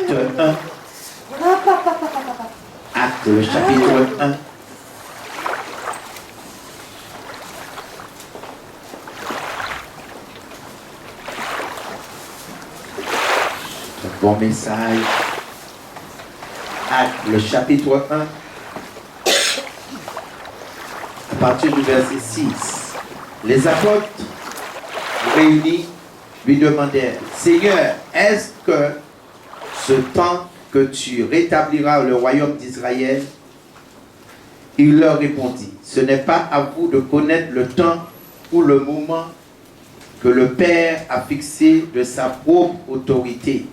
Acte 1. Acte, le chapitre 1. Un bon message. Acte, le chapitre 1. À partir du verset 6. Les apôtres réunis lui demandèrent, Seigneur, est-ce que ce temps que tu rétabliras le royaume d'Israël? Il leur répondit, ce n'est pas à vous de connaître le temps ou le moment que le Père a fixé de sa propre autorité,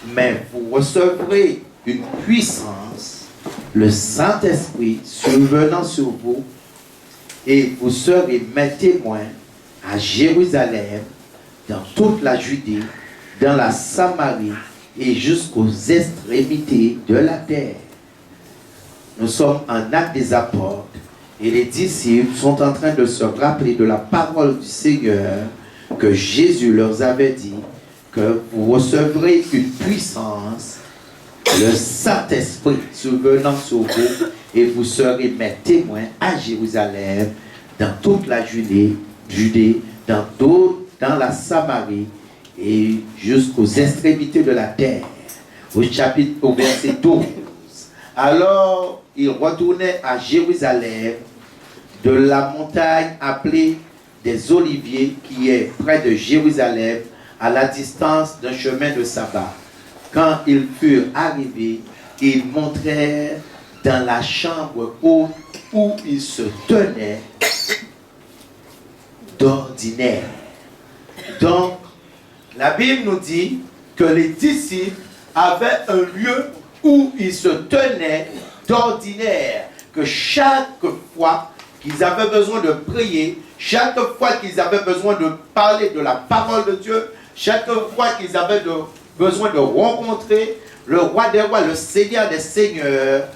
mais vous recevrez une puissance, le Saint-Esprit survenant sur vous, et vous serez mes témoins à Jérusalem, dans toute la Judée, dans la Samarie et jusqu'aux extrémités de la terre. Nous sommes en Actes des Apôtres et les disciples sont en train de se rappeler de la parole du Seigneur que Jésus leur avait dit que vous recevrez une puissance, le Saint-Esprit survenant sur vous et vous serez mes témoins à Jérusalem, dans toute la Judée, dans la Samarie et jusqu'aux extrémités de la terre. Au verset 12. Alors, ils retournaient à Jérusalem de la montagne appelée des Oliviers qui est près de Jérusalem à la distance d'un chemin de sabbat. Quand ils furent arrivés, ils montrèrent dans la chambre haute où ils se tenaient d'ordinaire. Donc, la Bible nous dit que les disciples avaient un lieu où ils se tenaient d'ordinaire, que chaque fois qu'ils avaient besoin de prier, chaque fois qu'ils avaient besoin de parler de la parole de Dieu, chaque fois qu'ils avaient besoin de rencontrer le roi des rois, le Seigneur des seigneurs,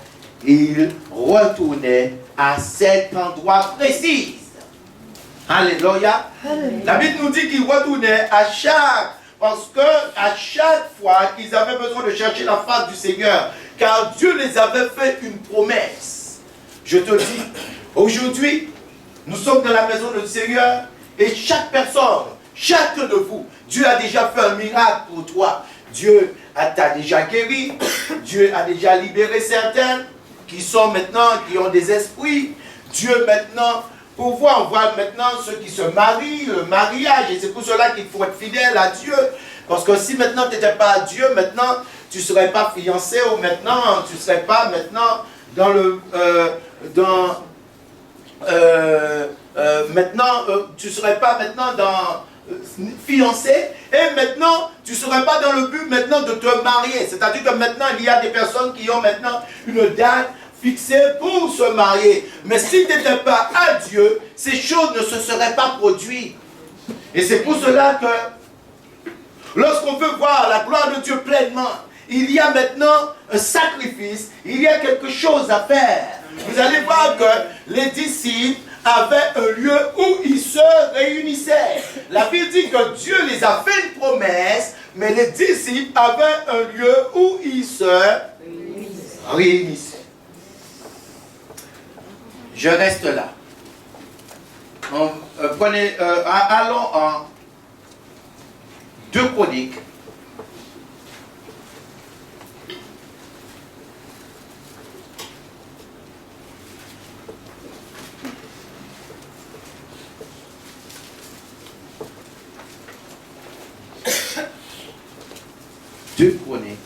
ils retournaient à cet endroit précis. Alléluia. La Bible nous dit qu'ils retournaient parce que à chaque fois qu'ils avaient besoin de chercher la face du Seigneur, car Dieu les avait fait une promesse. Je te dis, aujourd'hui, nous sommes dans la maison du Seigneur et chaque personne, chacun de vous, Dieu a déjà fait un miracle pour toi. Dieu t'a déjà guéri, Dieu a déjà libéré certains qui ont des esprits. Dieu maintenant, pour voir, on voit maintenant ceux qui se marient, le mariage, et c'est pour cela qu'il faut être fidèle à Dieu. Parce que si maintenant tu n'étais pas à Dieu, maintenant tu ne serais pas fiancé, ou maintenant tu ne serais pas maintenant dans le... tu ne serais pas maintenant dans... fiancé, et maintenant tu ne serais pas dans le but maintenant de te marier. C'est-à-dire que maintenant il y a des personnes qui ont maintenant une date fixée pour se marier. Mais si tu n'étais pas à Dieu, ces choses ne se seraient pas produites. Et c'est pour cela que lorsqu'on veut voir la gloire de Dieu pleinement, il y a maintenant un sacrifice, il y a quelque chose à faire. Vous allez voir que les disciples avaient un lieu où ils se réunissaient. La Bible dit que Dieu les a fait une promesse, mais les disciples avaient un lieu où ils se réunissaient. Je reste là. Allons en 2 Chroniques. Deux Chroniques.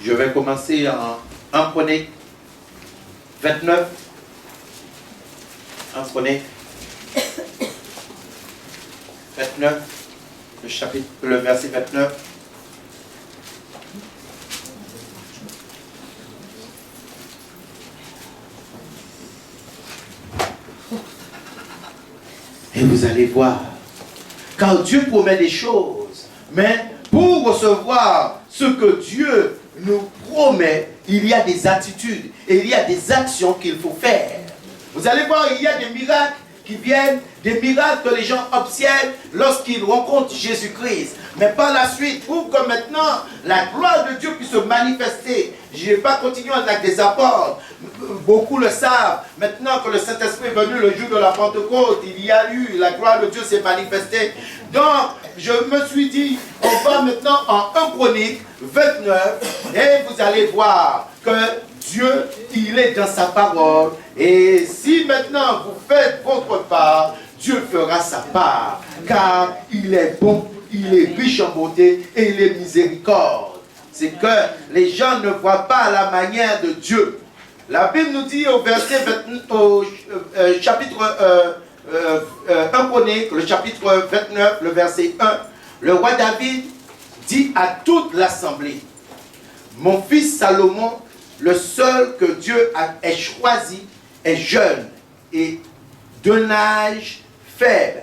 Je vais commencer en 1 Chronique 29. 1 Chronique 29, le verset 29. Et vous allez voir, car Dieu promet des choses, mais pour recevoir ce que Dieu nous promet, il y a des attitudes et il y a des actions qu'il faut faire. Vous allez voir, il y a des miracles qui viennent, des miracles que les gens obtiennent lorsqu'ils rencontrent Jésus-Christ. Mais par la suite, pour que maintenant la gloire de Dieu puisse se manifester, je ne vais pas continuer avec des apôtres. Beaucoup le savent. Maintenant que le Saint-Esprit est venu le jour de la Pentecôte, il y a eu, la gloire de Dieu s'est manifestée. Donc, je me suis dit, on va maintenant en 1 Chronique 29 et vous allez voir que Dieu, il est dans sa parole. Et si maintenant vous faites votre part, Dieu fera sa part. Car il est bon, il est riche en bonté et il est miséricorde. C'est que les gens ne voient pas la manière de Dieu. La Bible nous dit au verset 20, au chapitre 1 Chronique, le chapitre 29, le verset 1, le roi David dit à toute l'assemblée, mon fils Salomon, le seul que Dieu ait choisi, est jeune et d'un âge faible.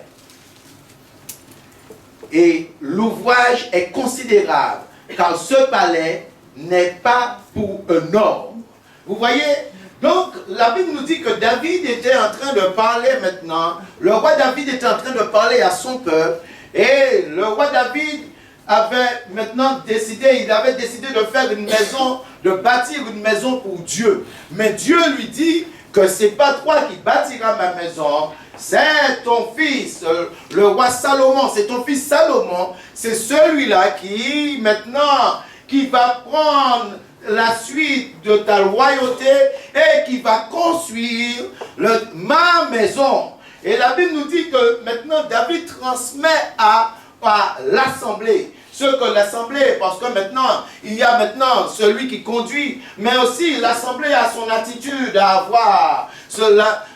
Et l'ouvrage est considérable, car ce palais n'est pas pour un homme. Vous voyez? Donc, la Bible nous dit que David était en train de parler maintenant. Le roi David était en train de parler à son peuple. Et le roi David avait maintenant décidé, il avait décidé de faire une maison, de bâtir une maison pour Dieu. Mais Dieu lui dit que ce n'est pas toi qui bâtiras ma maison, c'est ton fils, le roi Salomon, c'est ton fils Salomon, c'est celui-là qui maintenant, qui va prendre la suite de ta royauté et qui va construire ma maison. Et la Bible nous dit que maintenant David transmet à l'assemblée. Ce que l'assemblée, parce que maintenant, il y a maintenant celui qui conduit, mais aussi l'assemblée a son attitude à avoir.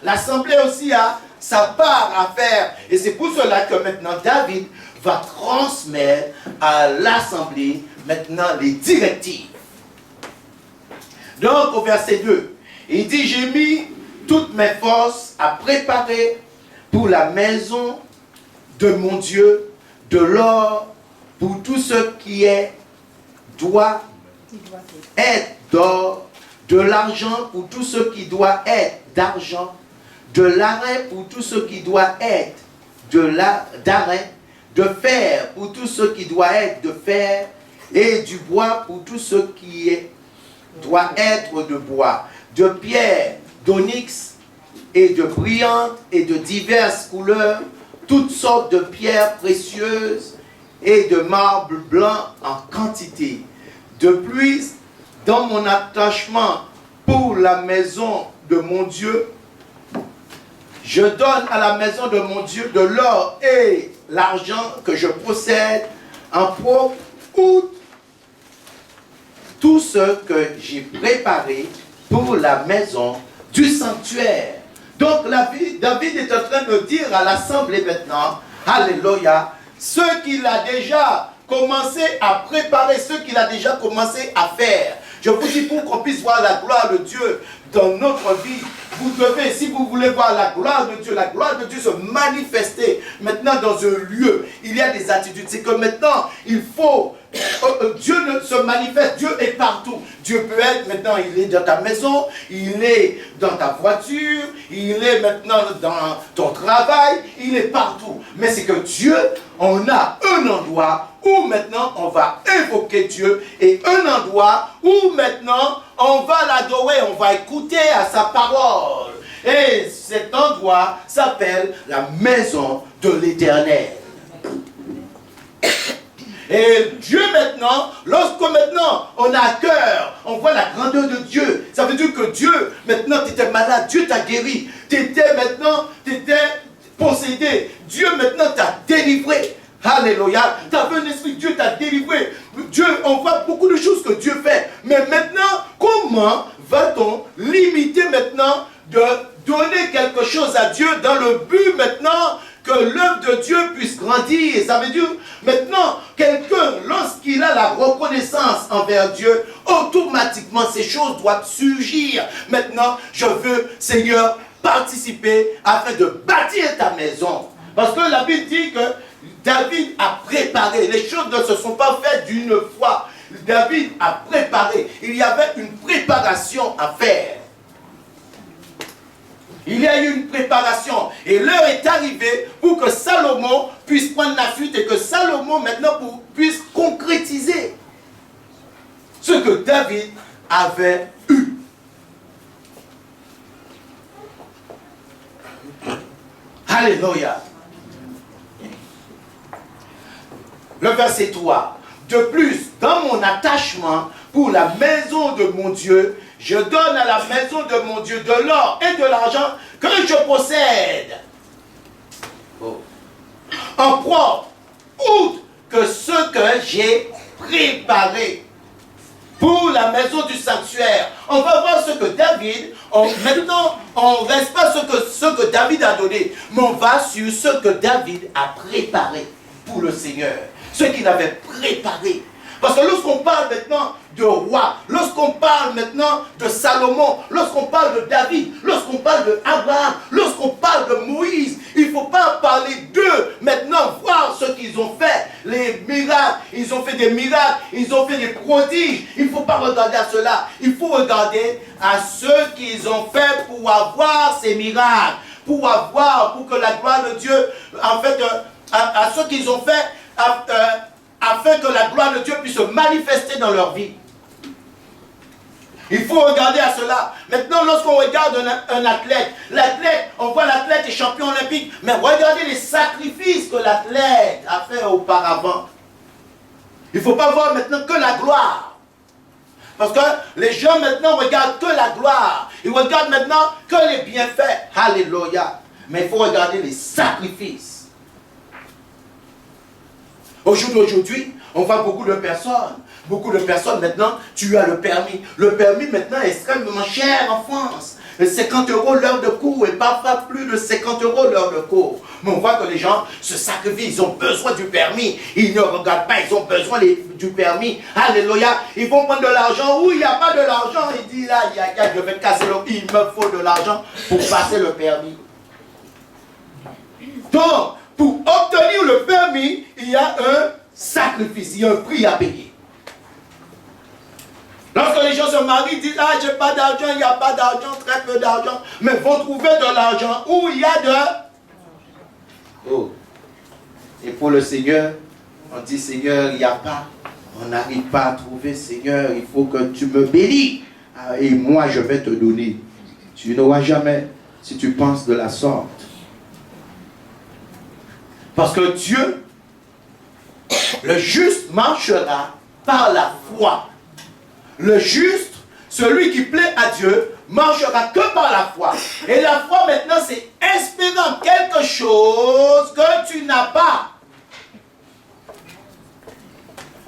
L'assemblée aussi a sa part à faire. Et c'est pour cela que maintenant David va transmettre à l'assemblée maintenant les directives. Donc au verset 2, il dit, j'ai mis toutes mes forces à préparer pour la maison de mon Dieu, de l'or pour tout ce qui doit être d'or, de l'argent pour tout ce qui doit être d'argent, de l'arrêt pour tout ce qui doit être d'arrêt, de fer pour tout ce qui doit être de fer, et du bois pour tout ce qui doit être de bois, de pierre, d'onyx et de brillantes et de diverses couleurs, toutes sortes de pierres précieuses et de marbre blanc en quantité. De plus, dans mon attachement pour la maison de mon Dieu, je donne à la maison de mon Dieu de l'or et l'argent que je possède en propre ou tout ce que j'ai préparé pour la maison du sanctuaire. Donc David est en train de dire à l'assemblée maintenant, alléluia, ce qu'il a déjà commencé à préparer, ce qu'il a déjà commencé à faire. Je vous dis, pour qu'on puisse voir la gloire de Dieu dans notre vie, vous devez, si vous voulez voir la gloire de Dieu se manifester maintenant dans un lieu, il y a des attitudes. C'est que maintenant, il faut, Dieu se manifeste, Dieu est partout. Dieu peut être maintenant, il est dans ta maison, il est dans ta voiture, il est maintenant dans ton travail, il est partout. Mais c'est que Dieu, on a un endroit où maintenant on va évoquer Dieu et un endroit où maintenant on va l'adorer, on va écouter à sa parole. Et cet endroit s'appelle la maison de l'Éternel. Et Dieu maintenant, lorsque maintenant on a à cœur, on voit la grandeur de Dieu, ça veut dire que Dieu, maintenant tu étais malade, Dieu t'a guéri, tu étais possédé, Dieu maintenant t'a délivré. Alléluia, tu avais un esprit, Dieu t'a délivré. Dieu, on voit beaucoup de choses que Dieu fait. Mais maintenant, comment va-t-on limiter maintenant de donner quelque chose à Dieu dans le but maintenant que l'œuvre de Dieu puisse grandir? Et ça veut dire, maintenant, quelqu'un, lorsqu'il a la reconnaissance envers Dieu, automatiquement, ces choses doivent surgir. Maintenant, je veux, Seigneur, participer afin de bâtir ta maison. Parce que la Bible dit que David a préparé. Les choses ne se sont pas faites d'une fois. David a préparé. Il y avait une préparation à faire. Il y a eu une préparation. Et l'heure est arrivée pour que Salomon puisse prendre la suite et que Salomon maintenant puisse concrétiser ce que David avait eu. Alléluia. Le verset 3. De plus, dans mon attachement pour la maison de mon Dieu, je donne à la maison de mon Dieu de l'or et de l'argent que je possède. En propre, outre que ce que j'ai préparé pour la maison du sanctuaire. On va voir ce que David, maintenant, on ne reste pas ce que David a donné, mais on va sur ce que David a préparé pour le Seigneur. Ce qu'il avait préparé. Parce que lorsqu'on parle maintenant de roi, lorsqu'on parle maintenant de Salomon, lorsqu'on parle de David, lorsqu'on parle de Abraham, lorsqu'on parle de Moïse, il ne faut pas parler d'eux. Maintenant, voir ce qu'ils ont fait, les miracles, ils ont fait des miracles, ils ont fait des prodiges. Il ne faut pas regarder à cela. Il faut regarder à ceux qu'ils ont fait pour avoir ces miracles, pour que la gloire de Dieu, en fait, à ceux qu'ils ont fait, afin que la gloire de Dieu puisse se manifester dans leur vie. Il faut regarder à cela. Maintenant, lorsqu'on regarde un athlète, on voit l'athlète est champion olympique, mais regardez les sacrifices que l'athlète a fait auparavant. Il ne faut pas voir maintenant que la gloire. Parce que les gens maintenant regardent que la gloire. Ils regardent maintenant que les bienfaits. Alléluia. Mais il faut regarder les sacrifices. Au jour d'aujourd'hui, on voit beaucoup de personnes maintenant, tu as le permis. Le permis maintenant est extrêmement cher en France. 50 € l'heure de cours et parfois plus de 50 € l'heure de cours. Mais on voit que les gens se sacrifient, ils ont besoin du permis. Ils ne regardent pas, ils ont besoin du permis. Alléluia. Ils vont prendre de l'argent où il n'y a pas de l'argent. Ils disent là, je vais casser le il me faut de l'argent pour passer le permis. Donc, pour obtenir le permis, il y a un sacrifice, il y a un prix à payer. Lorsque les gens se marient, ils disent, ah, j'ai pas d'argent, il n'y a pas d'argent, très peu d'argent, mais vont trouver de l'argent où il y a de... Oh. Et pour le Seigneur, on dit, Seigneur, il n'y a pas, on n'arrive pas à trouver, Seigneur, il faut que tu me bénis, et moi je vais te donner. Tu n'auras jamais, si tu penses de la sorte. Parce que Dieu, le juste marchera par la foi. Le juste, celui qui plaît à Dieu, marchera que par la foi. Et la foi maintenant, c'est espérant quelque chose que tu n'as pas.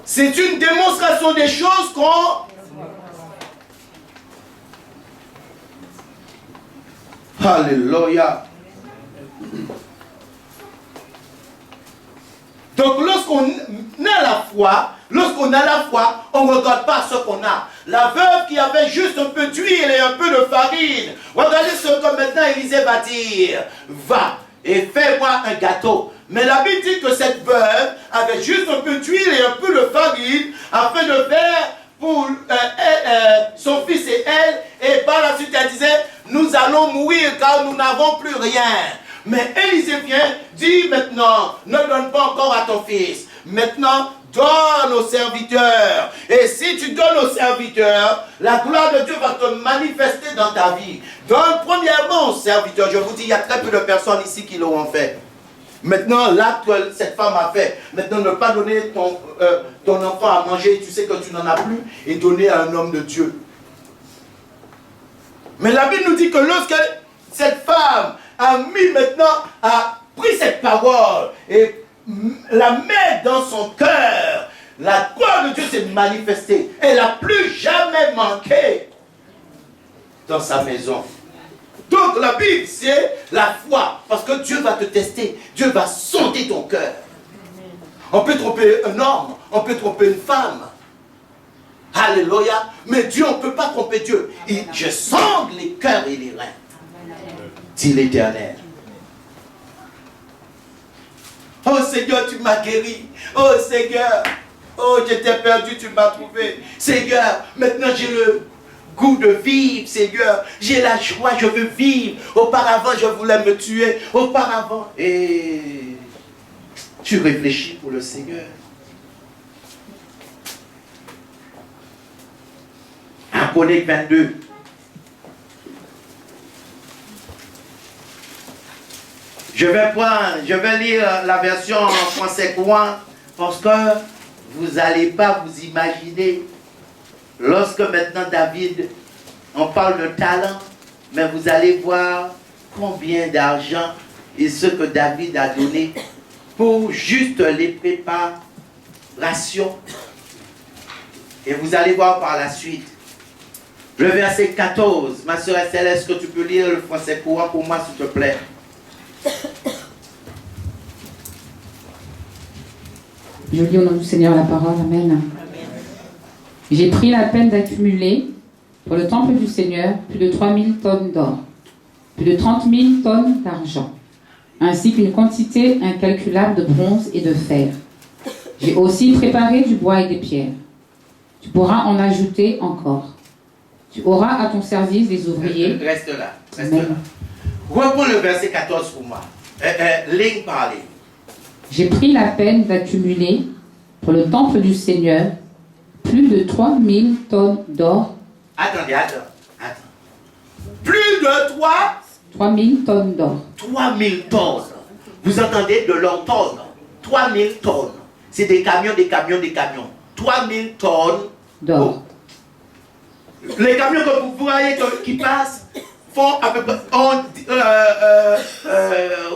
C'est une démonstration des choses qu'on... Alléluia. Donc lorsqu'on a la foi, on ne regarde pas ce qu'on a. La veuve qui avait juste un peu d'huile et un peu de farine, regardez ce que maintenant Élisée va dire. Va et fais-moi un gâteau. Mais la Bible dit que cette veuve avait juste un peu d'huile et un peu de farine afin de faire pour son fils et elle. Et par la suite elle disait, nous allons mourir car nous n'avons plus rien. Mais Élisée vient, dit maintenant, ne donne pas encore à ton fils. Maintenant, donne aux serviteurs. Et si tu donnes aux serviteurs, la gloire de Dieu va te manifester dans ta vie. Donne premièrement aux serviteurs. Je vous dis, il y a très peu de personnes ici qui l'auront fait. Maintenant, l'acte que cette femme a fait, maintenant ne pas donner ton enfant à manger, tu sais que tu n'en as plus, et donner à un homme de Dieu. Mais la Bible nous dit que lorsque cette femme a pris cette parole et la met dans son cœur, la gloire de Dieu s'est manifestée. Elle n'a plus jamais manqué dans sa maison. Donc la Bible, c'est la foi. Parce que Dieu va te tester. Dieu va sonder ton cœur. On peut tromper un homme, on peut tromper une femme. Alléluia. Mais Dieu, on ne peut pas tromper Dieu. Je sonde les cœurs et les reins, dit l'Éternel. Oh Seigneur, tu m'as guéri. Oh Seigneur, oh j'étais perdu, tu m'as trouvé. Seigneur, maintenant j'ai le goût de vivre, Seigneur. J'ai la joie, je veux vivre. Auparavant, je voulais me tuer. Auparavant. Et tu réfléchis pour le Seigneur. 1 Chronique 22. Je vais lire la version en français courant parce que vous n'allez pas vous imaginer. Lorsque maintenant David, on parle de talent, mais vous allez voir combien d'argent et ce que David a donné pour juste les préparations. Et vous allez voir par la suite. Le verset 14, ma soeur Estelle, est-ce que tu peux lire le français courant pour moi, s'il te plaît? Je lis au nom du Seigneur la parole, Amen. J'ai pris la peine d'accumuler pour le temple du Seigneur plus de 3000 tonnes d'or, plus de 30 000 tonnes d'argent, ainsi qu'une quantité incalculable de bronze et de fer. J'ai aussi préparé du bois et des pierres. Tu pourras en ajouter encore. Tu auras à ton service des ouvriers. Reste là, reste là. Reprends le verset 14 pour moi. Ligne par ligne. J'ai pris la peine d'accumuler pour le temple du Seigneur plus de 3000 tonnes d'or. Attendez. Plus de 3000 tonnes d'or. 3000 tonnes. Vous entendez de l'or tonnes. 3000 tonnes. C'est des camions. 3000 tonnes d'or. Les camions que vous voyez qui passent font à peu près,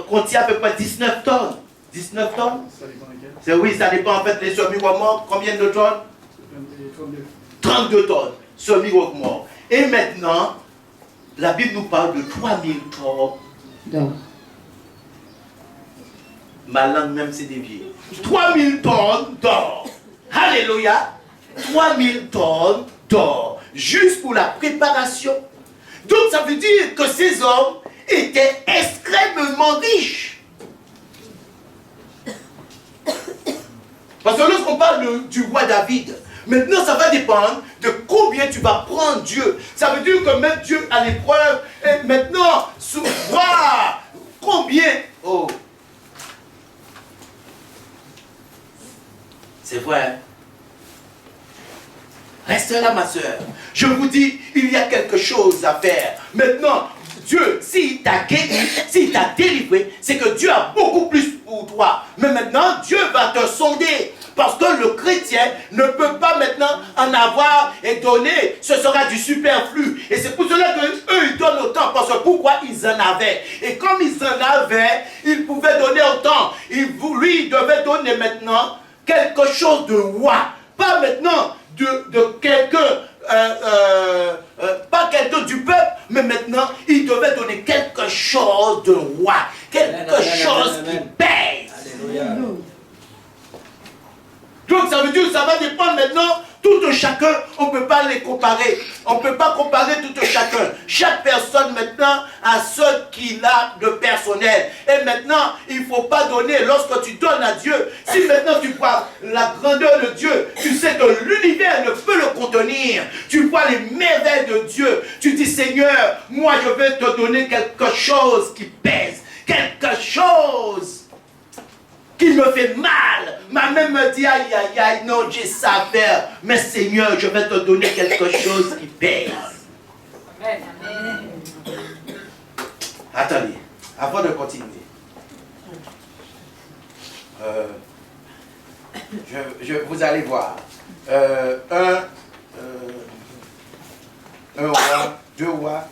contient à peu près 19 tonnes. 19 tonnes? Oui, ça dépend en fait des semi-remorques. Combien de tonnes? 32 tonnes. Semi-remorques. Et maintenant, la Bible nous parle de 3000 tonnes d'or. Ma langue même s'est déviée. 3000 tonnes d'or. Alléluia. 3000 tonnes d'or. Juste pour la préparation. Donc ça veut dire que ces hommes étaient extrêmement riches. Parce que lorsqu'on parle du roi David, maintenant ça va dépendre de combien tu vas prendre Dieu. Ça veut dire que mettre Dieu à l'épreuve, et maintenant, voir combien... Oh, c'est vrai, hein? Reste là, ma soeur. Je vous dis, il y a quelque chose à faire. Maintenant, Dieu, s'il t'a guéri, s'il t'a délivré, c'est que Dieu a beaucoup plus pour toi. Mais maintenant, Dieu va te sonder. Parce que le chrétien ne peut pas maintenant en avoir et donner. Ce sera du superflu. Et c'est pour cela qu'eux, ils donnent autant. Parce que pourquoi ils en avaient? Et comme ils en avaient, ils pouvaient donner autant. Lui, il devait donner maintenant quelque chose de roi. Pas maintenant de quelqu'un, pas quelqu'un du peuple, mais maintenant, il devait donner quelque chose de roi. Quelque chose qui pèse. Alléluia. Donc ça veut dire que ça va dépendre maintenant, tout un chacun, on ne peut pas les comparer. On ne peut pas comparer tout un chacun. Chaque personne maintenant a ce qu'il a de personnel. Et maintenant, il ne faut pas donner, lorsque tu donnes à Dieu, si maintenant tu vois la grandeur de Dieu, tu sais que l'univers ne peut le contenir. Tu vois les merveilles de Dieu. Tu dis, Seigneur, moi je vais te donner quelque chose qui pèse. Quelque chose qui me fait mal. Ma mère me dit, aïe, aïe, aïe, non, j'ai ça à faire. Mais Seigneur, je vais te donner quelque chose qui pèse. Amen. Attendez, avant de continuer. Vous allez voir. Un roi, deux rois.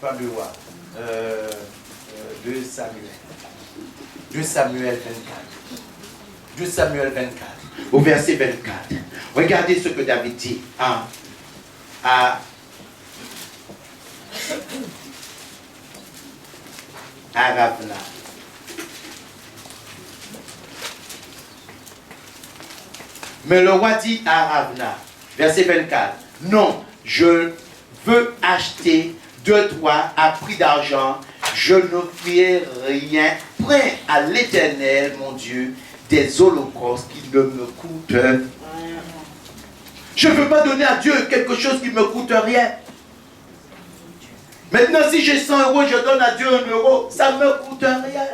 Pas de roi. 2 Samuel. 2 Samuel 24. 2 Samuel 24. Au verset 24. Regardez ce que David dit à Ravna. Mais le roi dit à Ravna, verset 24, non, je veux acheter de toi à prix d'argent, je n'offrirai rien, prêt à l'Éternel, mon Dieu, des holocaustes qui ne me coûtent rien. Je ne veux pas donner à Dieu quelque chose qui ne me coûte rien. Maintenant, si j'ai 100 euros, je donne à Dieu 1 euro, ça ne me coûte rien.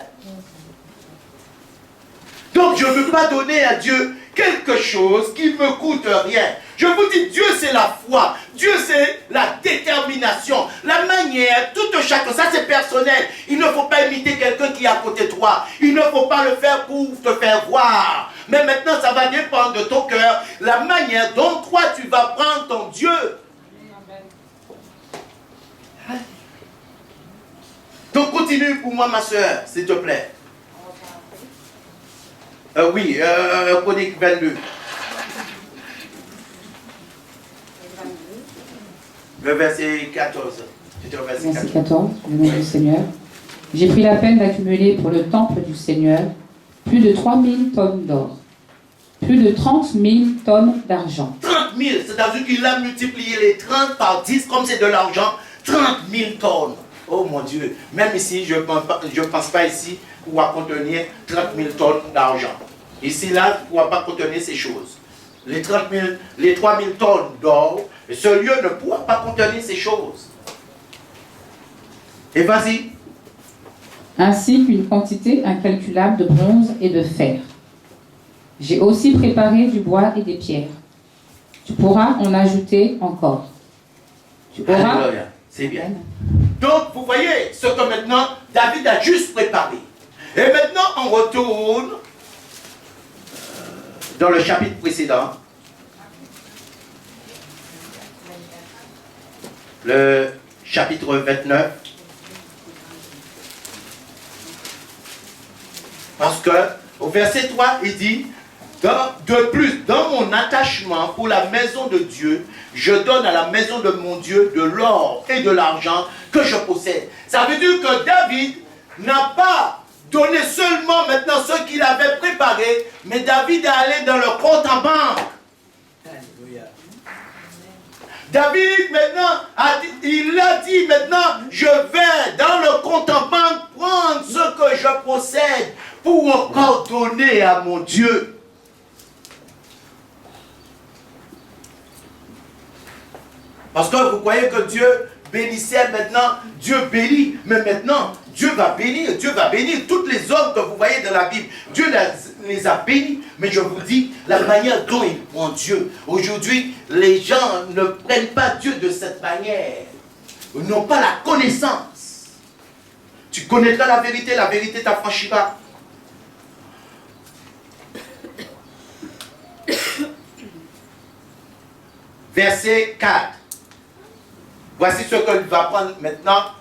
Donc, je ne veux pas donner à Dieu quelque chose qui ne me coûte rien. Je vous dis, Dieu c'est la foi, Dieu c'est la détermination, la manière, tout chacun, ça c'est personnel. Il ne faut pas imiter quelqu'un qui est à côté de toi. Il ne faut pas le faire pour te faire voir. Mais maintenant, ça va dépendre de ton cœur, la manière dont toi tu vas prendre ton Dieu. Donc continue pour moi ma soeur, s'il te plaît. Oui, Chronique 22. Le verset 14. C'était au verset 14. Le nom du Seigneur. J'ai pris la peine d'accumuler pour le temple du Seigneur plus de 3000 tonnes d'or, plus de 30 000 tonnes d'argent. 30 000, c'est-à-dire qu'il a multiplié les 30 par 10, comme c'est de l'argent, 30 000 tonnes. Oh mon Dieu, même ici, je ne pense pas ici pouvoir contenir 30 000 tonnes d'argent. Ici, là, ne pourra pas contenir ces choses. Les 3 000 tonnes d'or, ce lieu ne pourra pas contenir ces choses. Et vas-y. Ainsi qu'une quantité incalculable de bronze et de fer. J'ai aussi préparé du bois et des pierres. Tu pourras en ajouter encore. Tu auras... Alléluia, c'est bien. Donc, vous voyez ce que maintenant David a juste préparé. Et maintenant, on retourne dans le chapitre précédent. Le chapitre 29. Parce que au verset 3, il dit, de plus, dans mon attachement pour la maison de Dieu, je donne à la maison de mon Dieu de l'or et de l'argent que je possède. Ça veut dire que David n'a pas donné seulement maintenant ce qu'il avait préparé, mais David est allé dans le compte en banque. David maintenant, il a dit maintenant, je vais dans le compte en banque prendre ce que je possède pour encore donner à mon Dieu. Parce que vous croyez que Dieu bénissait maintenant, Dieu bénit, mais maintenant, Dieu va bénir toutes les hommes que vous voyez dans la Bible. Dieu les a bénis, mais je vous dis, la manière dont ils prennent Dieu. Aujourd'hui, les gens ne prennent pas Dieu de cette manière. Ils n'ont pas la connaissance. Tu connaîtras la vérité t'affranchira. Verset 4. Voici ce qu'il va prendre maintenant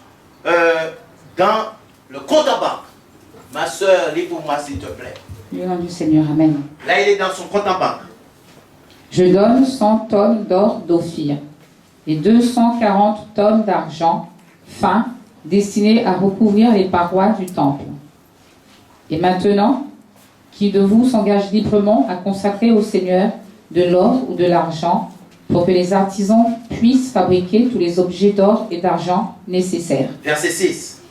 dans le compte en banque. Ma soeur, lis pour moi s'il te plaît. Le nom du Seigneur, amen. Là, il est dans son compte en banque. Je donne 100 tonnes d'or d'Ophir et 240 tonnes d'argent fin destinées à recouvrir les parois du temple. Et maintenant, qui de vous s'engage librement à consacrer au Seigneur de l'or ou de l'argent pour que les artisans puissent fabriquer tous les objets d'or et d'argent nécessaires. Verset 6.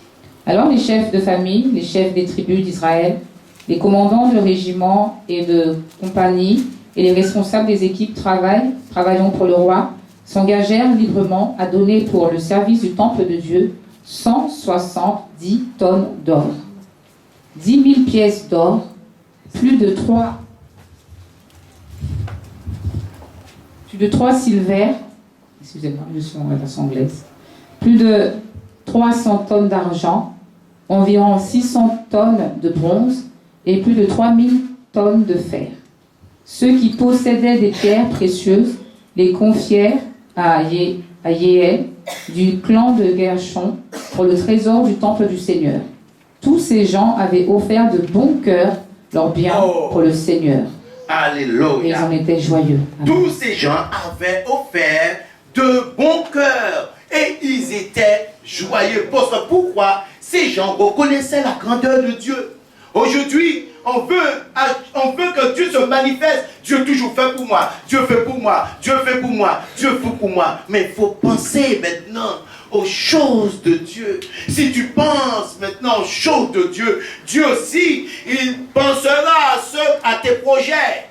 Alors les chefs de famille, les chefs des tribus d'Israël, les commandants de régiments et de compagnies et les responsables des équipes travaillant pour le roi s'engagèrent librement à donner pour le service du temple de Dieu 170 tonnes d'or, 10 000 pièces d'or, plus de 3 silvers, excusez-moi, je suis en version anglaise, plus de 300 tonnes d'argent, environ 600 tonnes de bronze et plus de 3000 tonnes de fer. Ceux qui possédaient des pierres précieuses les confièrent à Yéel du clan de Gershon pour le trésor du temple du Seigneur. Tous ces gens avaient offert de bon cœur leurs biens pour le Seigneur. Alléluia. Et ils en étaient joyeux. Amen. Tous ces gens avaient offert de bon cœur et ils étaient joyeux. Parce que pourquoi? Ces gens reconnaissaient la grandeur de Dieu. Aujourd'hui, on on veut que Dieu se manifeste. Dieu toujours fait pour moi. Dieu fait pour moi. Dieu fait pour moi. Dieu fait pour moi. Mais il faut penser maintenant aux choses de Dieu. Si tu penses maintenant aux choses de Dieu, Dieu aussi, il pensera à tes projets.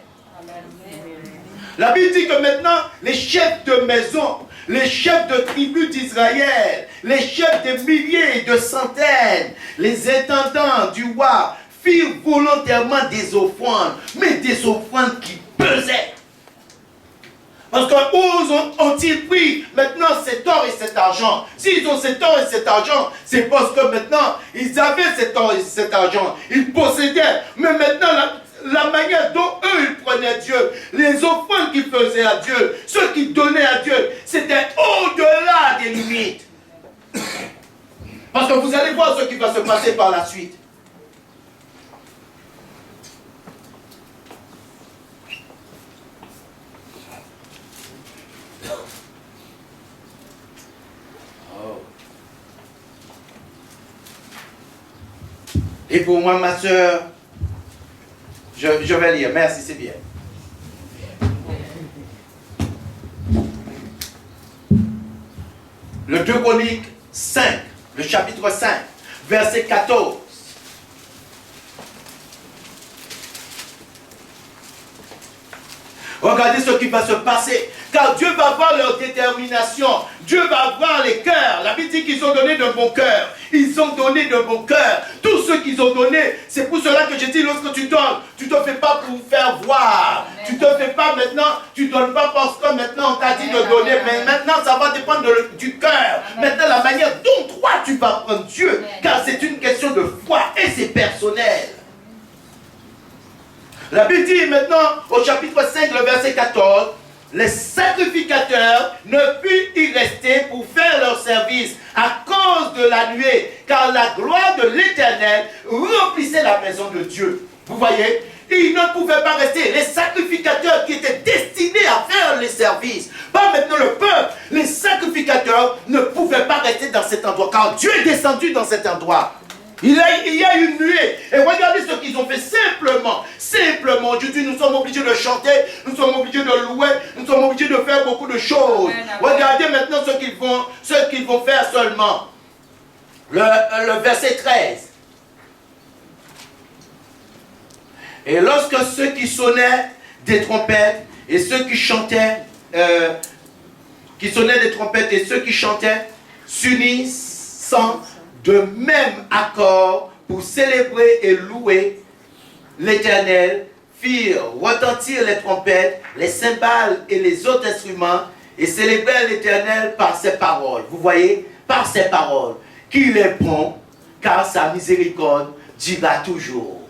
La Bible dit que maintenant, les chefs de maison, les chefs de tribus d'Israël, les chefs de milliers et de centaines, les intendants du roi firent volontairement des offrandes, mais des offrandes qui pesaient. Parce que où ont-ils pris maintenant cet or et cet argent? S'ils ont cet or et cet argent, c'est parce que maintenant, ils avaient cet or et cet argent. Ils possédaient. Mais maintenant, la manière dont eux, ils prenaient Dieu, les offrandes qu'ils faisaient à Dieu, ce qu'ils donnaient à Dieu, c'était au-delà des limites. Parce que vous allez voir ce qui va se passer par la suite. Et pour moi, ma soeur, je vais lire. Merci, c'est bien. Le 2 Chroniques 5, le chapitre 5, verset 14. Regardez ce qui va se passer. Car Dieu va voir leur détermination. Dieu va voir les cœurs. La Bible dit qu'ils ont donné de bon cœur. Ils ont donné de bon cœur. Tout ce qu'ils ont donné, c'est pour cela que je dis, lorsque tu donnes, tu ne te fais pas pour faire voir. Amen. Tu ne te fais pas maintenant, tu ne donnes pas parce que maintenant on t'a dit de donner. Amen. Mais maintenant, ça va dépendre du cœur. Maintenant, la manière dont toi tu vas prendre Dieu. Amen. Car c'est une question de foi et c'est personnel. La Bible dit maintenant, au chapitre 5, le verset 14, les sacrificateurs ne purent y rester pour faire leur service à cause de la nuée, car la gloire de l'Éternel remplissait la maison de Dieu. Vous voyez, ils ne pouvaient pas rester. Les sacrificateurs qui étaient destinés à faire les services, pas maintenant le peuple, les sacrificateurs ne pouvaient pas rester dans cet endroit, car Dieu est descendu dans cet endroit. Il y a une nuée. Et regardez ce qu'ils ont fait simplement. Aujourd'hui, nous sommes obligés de chanter, nous sommes obligés de louer, nous sommes obligés de faire beaucoup de choses. Regardez maintenant ce qu'ils vont faire seulement. Le verset 13. Et lorsque ceux qui sonnaient des trompettes et ceux qui chantaient, s'unissant de même accord pour célébrer et louer l'Éternel, firent retentir les trompettes, les cymbales et les autres instruments, et célébrer l'Éternel par ses paroles. Vous voyez, par ses paroles, qu'il est bon, car sa miséricorde dira toujours.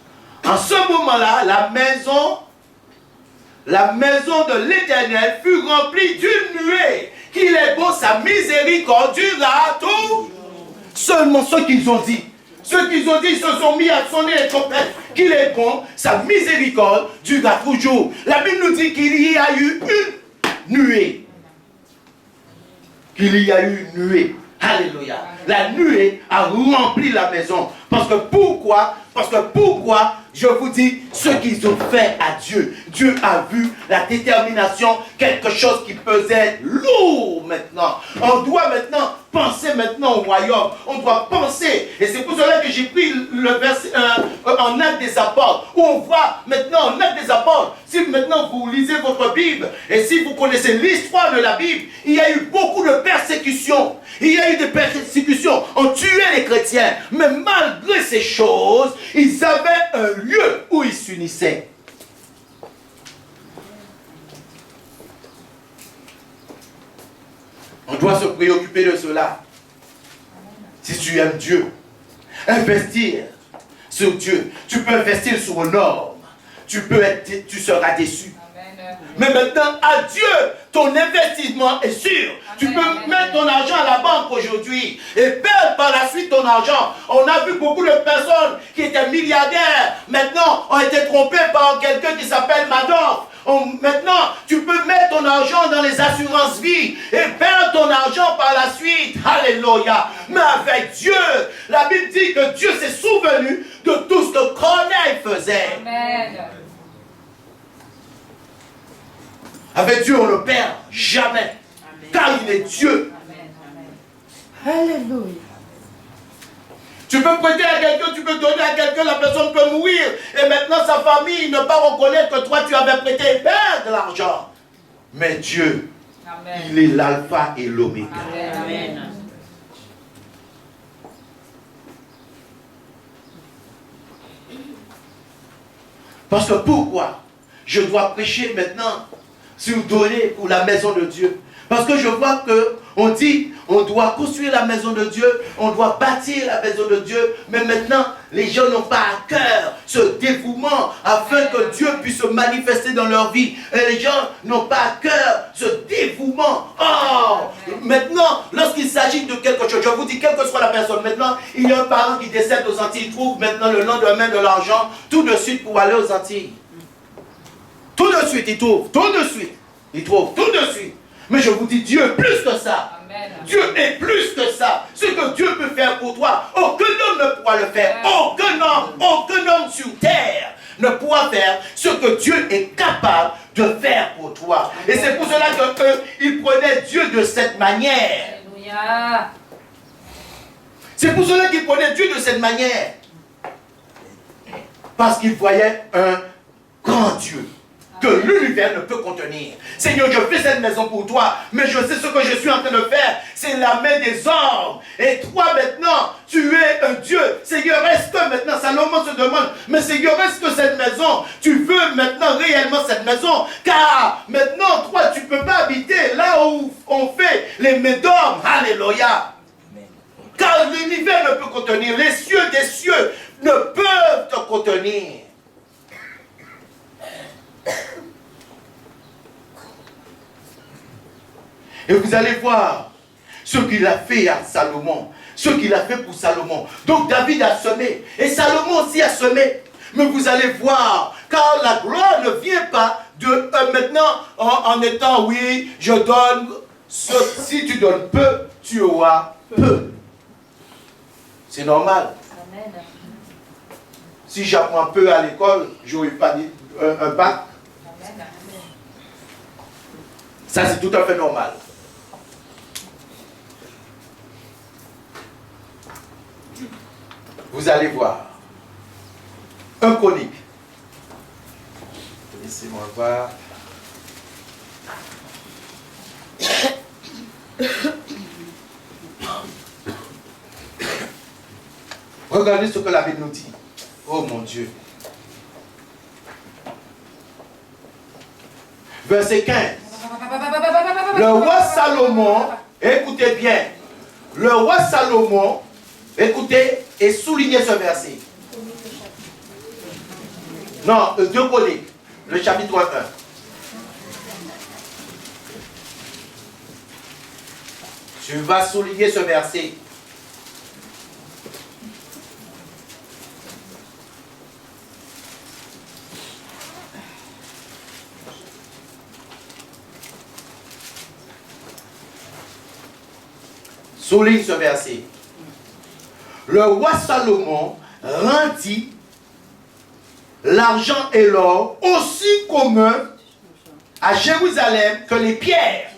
En ce moment-là, la maison de l'Éternel fut remplie d'une nuée. Qu'il est bon, sa miséricorde durera toujours. Seulement ceux qu'ils ont dit. Ceux qu'ils ont dit, ils se sont mis à sonner les trompettes. Qu'il est bon, sa miséricorde durera toujours. La Bible nous dit qu'il y a eu une nuée. Qu'il y a eu une nuée. Alléluia. La nuée a rempli la maison. Parce que pourquoi, je vous dis, ce qu'ils ont fait à Dieu. Dieu a vu la détermination, quelque chose qui pesait lourd maintenant. On doit maintenant penser maintenant au royaume. On doit penser. Et c'est pour cela que j'ai pris le verset en Actes des Apôtres. Où on voit maintenant en Actes des Apôtres. Si maintenant vous lisez votre Bible, et si vous connaissez l'histoire de la Bible, il y a eu beaucoup de persécutions. Il y a eu des persécutions. On tuait les chrétiens. Mais malgré ces choses, ils avaient un lieu où ils s'unissaient. On doit se préoccuper de cela. Si tu aimes Dieu, investir sur Dieu. Tu peux investir sur une norme. Tu seras déçu. Amen. Mais maintenant, à Dieu, ton investissement est sûr. Amen. Tu peux mettre ton argent à la banque aujourd'hui et perdre par la suite ton argent. On a vu beaucoup de personnes qui étaient milliardaires, maintenant ont été trompées par quelqu'un qui s'appelle Madoff. Maintenant, tu peux mettre ton argent dans les assurances vie et perdre ton argent par la suite. Alléluia. Mais avec Dieu, la Bible dit que Dieu s'est souvenu de tout ce que Corneille faisait. Amen. Avec Dieu, on ne perd jamais. Car il est Dieu. Alléluia. Tu peux prêter à quelqu'un, tu peux donner à quelqu'un, la personne peut mourir. Et maintenant, sa famille ne pas reconnaître que toi, tu avais prêté et perdre de l'argent. Mais Dieu, Amen. il est l'alpha et l'oméga. Amen. Parce que pourquoi je dois prêcher maintenant sur donner pour la maison de Dieu? Parce que je vois que on dit, on doit construire la maison de Dieu, on doit bâtir la maison de Dieu, mais maintenant, les gens n'ont pas à cœur ce dévouement afin que Dieu puisse se manifester dans leur vie. Et les gens n'ont pas à cœur ce dévouement. Or, maintenant, lorsqu'il s'agit de quelque chose, je vous dis, quelle que soit la personne, maintenant, il y a un parent qui décède aux Antilles, il trouve maintenant le lendemain de l'argent, tout de suite pour aller aux Antilles. Tout de suite, il trouve, tout de suite, il trouve, tout de suite. Mais je vous dis, Dieu est plus que ça. Amen. Dieu est plus que ça. Ce que Dieu peut faire pour toi, aucun homme ne pourra le faire. Aucun homme sur terre ne pourra faire ce que Dieu est capable de faire pour toi. Et c'est pour cela qu'ils prenaient Dieu de cette manière. Alléluia. C'est pour cela qu'ils prenaient Dieu de cette manière. Parce qu'ils voyaient un grand Dieu que l'univers ne peut contenir. Seigneur, je fais cette maison pour toi, mais je sais ce que je suis en train de faire. C'est la main des hommes. Et toi maintenant, tu es un Dieu. Seigneur, est-ce que maintenant, Salomon se demande, mais Seigneur, est-ce que cette maison, tu veux maintenant réellement cette maison? Car maintenant, toi, tu ne peux pas habiter là où on fait les mains d'hommes. Alléluia. Car l'univers ne peut contenir. Les cieux des cieux ne peuvent te contenir. Et vous allez voir ce qu'il a fait à Salomon, ce qu'il a fait pour Salomon. Donc David a semé, et Salomon aussi a semé. Mais vous allez voir, car la gloire ne vient pas de maintenant en étant, oui, je donne, si tu donnes peu, tu auras peu. C'est normal. Amen. Si j'apprends peu à l'école, je n'aurai pas un bac. Amen. Ça, c'est tout à fait normal. Vous allez voir. Un chronique. Laissez-moi voir. Regardez ce que la Bible nous dit. Oh mon Dieu. Verset 15. Le roi Salomon, écoutez bien. Le roi Salomon, écoutez et soulignez ce verset. Non, 2 Chroniques, le chapitre 1. Tu vas souligner ce verset. Souligne ce verset. Le roi Salomon rendit l'argent et l'or aussi commun à Jérusalem que les pierres,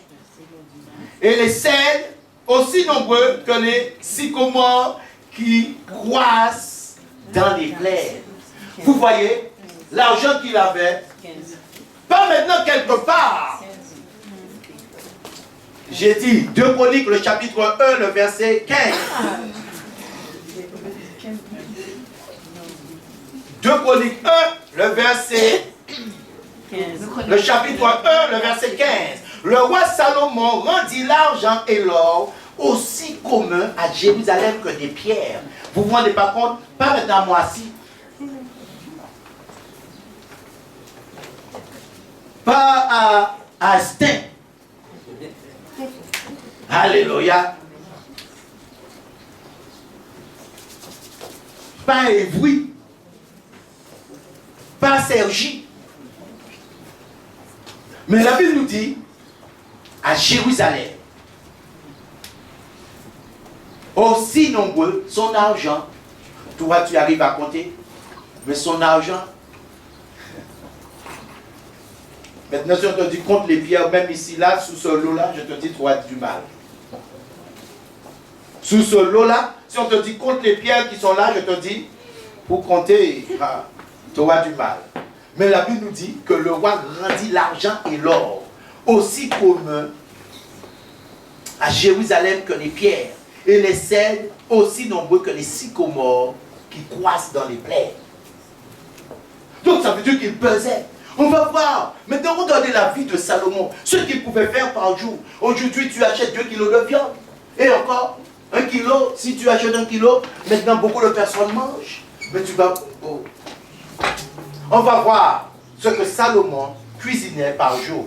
et les cèdres aussi nombreux que les sycomores qui croissent dans les plaines. Vous voyez, l'argent qu'il avait, pas maintenant quelque part. J'ai dit 2 Chroniques, le chapitre 1, le verset 15. 2 Chroniques 1, le verset 15. Le chapitre 1, le verset 15. Le roi Salomon rendit l'argent et l'or aussi commun à Jérusalem que des pierres. Vous ne vous rendez pas compte? Pas maintenant moi-ci. Pas à Astin. Alléluia. Pas à Évry. Pas à Cergy. Mais la Bible nous dit à Jérusalem. Aussi nombreux, son argent. Toi, tu arrives à compter. Mais son argent. Maintenant, si on te dit compte les pierres, même ici, là, sous ce lot-là, je te dis, tu as du mal. Sous ce lot-là, si on te dit compte les pierres qui sont là, je te dis, pour compter, tu auras du mal. Mais la Bible nous dit que le roi rendit l'argent et l'or aussi commun à Jérusalem que les pierres, et les cèdres aussi nombreux que les sycomores qui croissent dans les plaines. Donc ça veut dire qu'il pesait. On va voir. Maintenant, regardez la vie de Salomon. Ce qu'il pouvait faire par jour. Aujourd'hui, tu achètes 2 kilos de viande. Et encore, 1 kilo, si tu achètes 1 kilo, maintenant beaucoup de personnes mangent. Mais tu vas... Oh. On va voir ce que Salomon cuisinait par jour.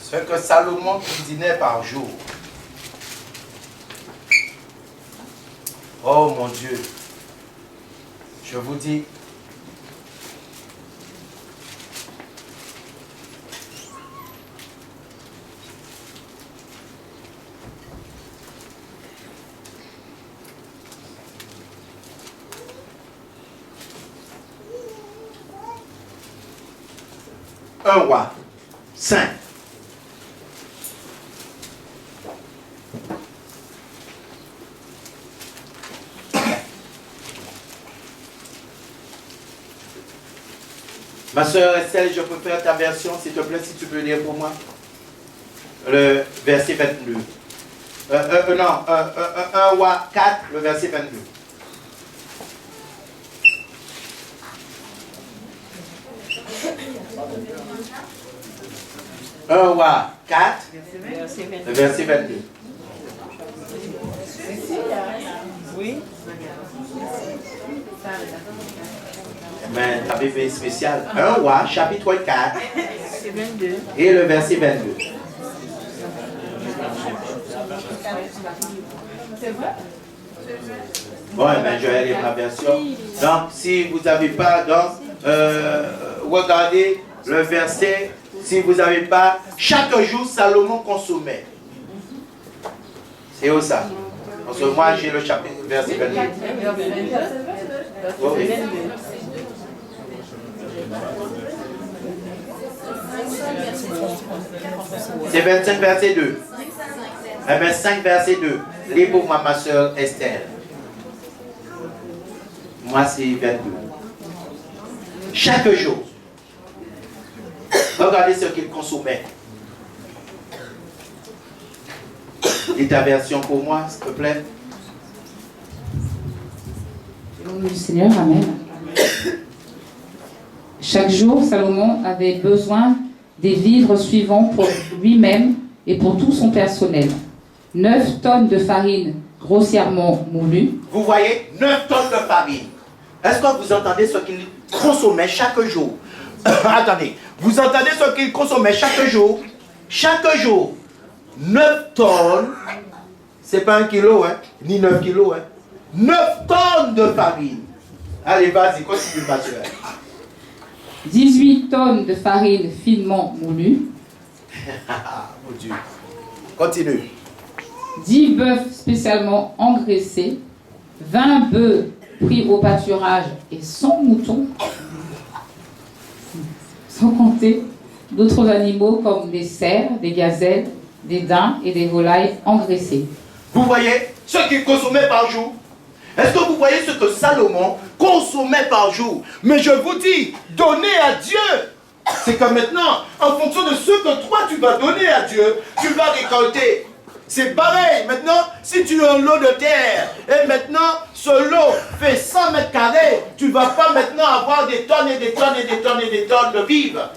Ce que Salomon cuisinait par jour. Oh mon Dieu, je vous dis, un roi, 5. Ma soeur Estelle, je peux faire ta version, s'il te plaît, si tu peux lire pour moi. Le verset 22. Non, 1 roi 4, le verset 22. Un roi 4, le verset 22. Oui. Mais ta Bible est spéciale. 1 roi, chapitre 4, C'est 22. et le verset 22. C'est vrai? Bon, ben, je vais lire ma version. Donc, si vous n'avez pas, donc, regardez le verset. Si vous n'avez pas, chaque jour, Salomon consommait. C'est où ça? Parce que moi, j'ai le chapitre, verset 22. Oui. C'est 25, verset 2. Eh bien, 5, verset 2. Lis pour moi, ma soeur Estelle. Moi, c'est 22. Chaque jour. Regardez ce qu'il consommait. Dis ta version pour moi, s'il te plaît. Au nom du Seigneur, Amen. Chaque jour, Salomon avait besoin des vivres suivants pour lui-même et pour tout son personnel. 9 tonnes de farine grossièrement moulue. Vous voyez, 9 tonnes de farine. Est-ce que vous entendez ce qu'il consommait chaque jour? Attendez, vous entendez ce qu'il consommait chaque jour? Chaque jour, 9 tonnes, c'est pas 1 kilo, hein, ni 9 kilos, hein. 9 tonnes de farine. Allez, vas-y, continue, ma soeur. 18 tonnes de farine finement moulue. Mon Dieu. Continue. 10 bœufs spécialement engraissés. 20 bœufs pris au pâturage et 100 moutons. Sans compter d'autres animaux comme des cerfs, des gazelles, des daims et des volailles engraissées. Vous voyez ce qu'il consommait par jour? Est-ce que vous voyez ce que Salomon consommait par jour? Mais je vous dis, donnez à Dieu. C'est que maintenant, en fonction de ce que toi tu vas donner à Dieu, tu vas récolter. C'est pareil. Maintenant, si tu as un lot de terre, et maintenant, ce lot fait 100 mètres carrés, tu ne vas pas maintenant avoir des tonnes et des tonnes et des tonnes et des tonnes de vivres.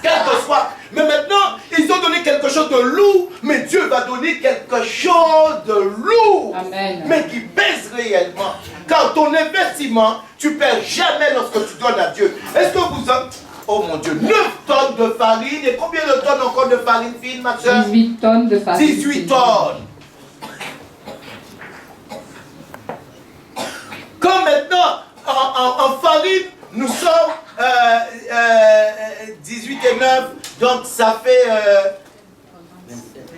Quel que soit. Mais maintenant, ils ont donné quelque chose de lourd, mais Dieu va donner quelque chose de lourd. Amen. Mais qui pèse réellement. Car ton investissement, tu ne perds jamais lorsque tu donnes à Dieu. Est-ce que vous avez... Oh mon Dieu, 9 tonnes de farine. Et combien de tonnes encore de farine fine, ma soeur? 18 tonnes de farine. 18 tonnes. Comme maintenant, en farine, nous sommes 18 et 9, donc ça fait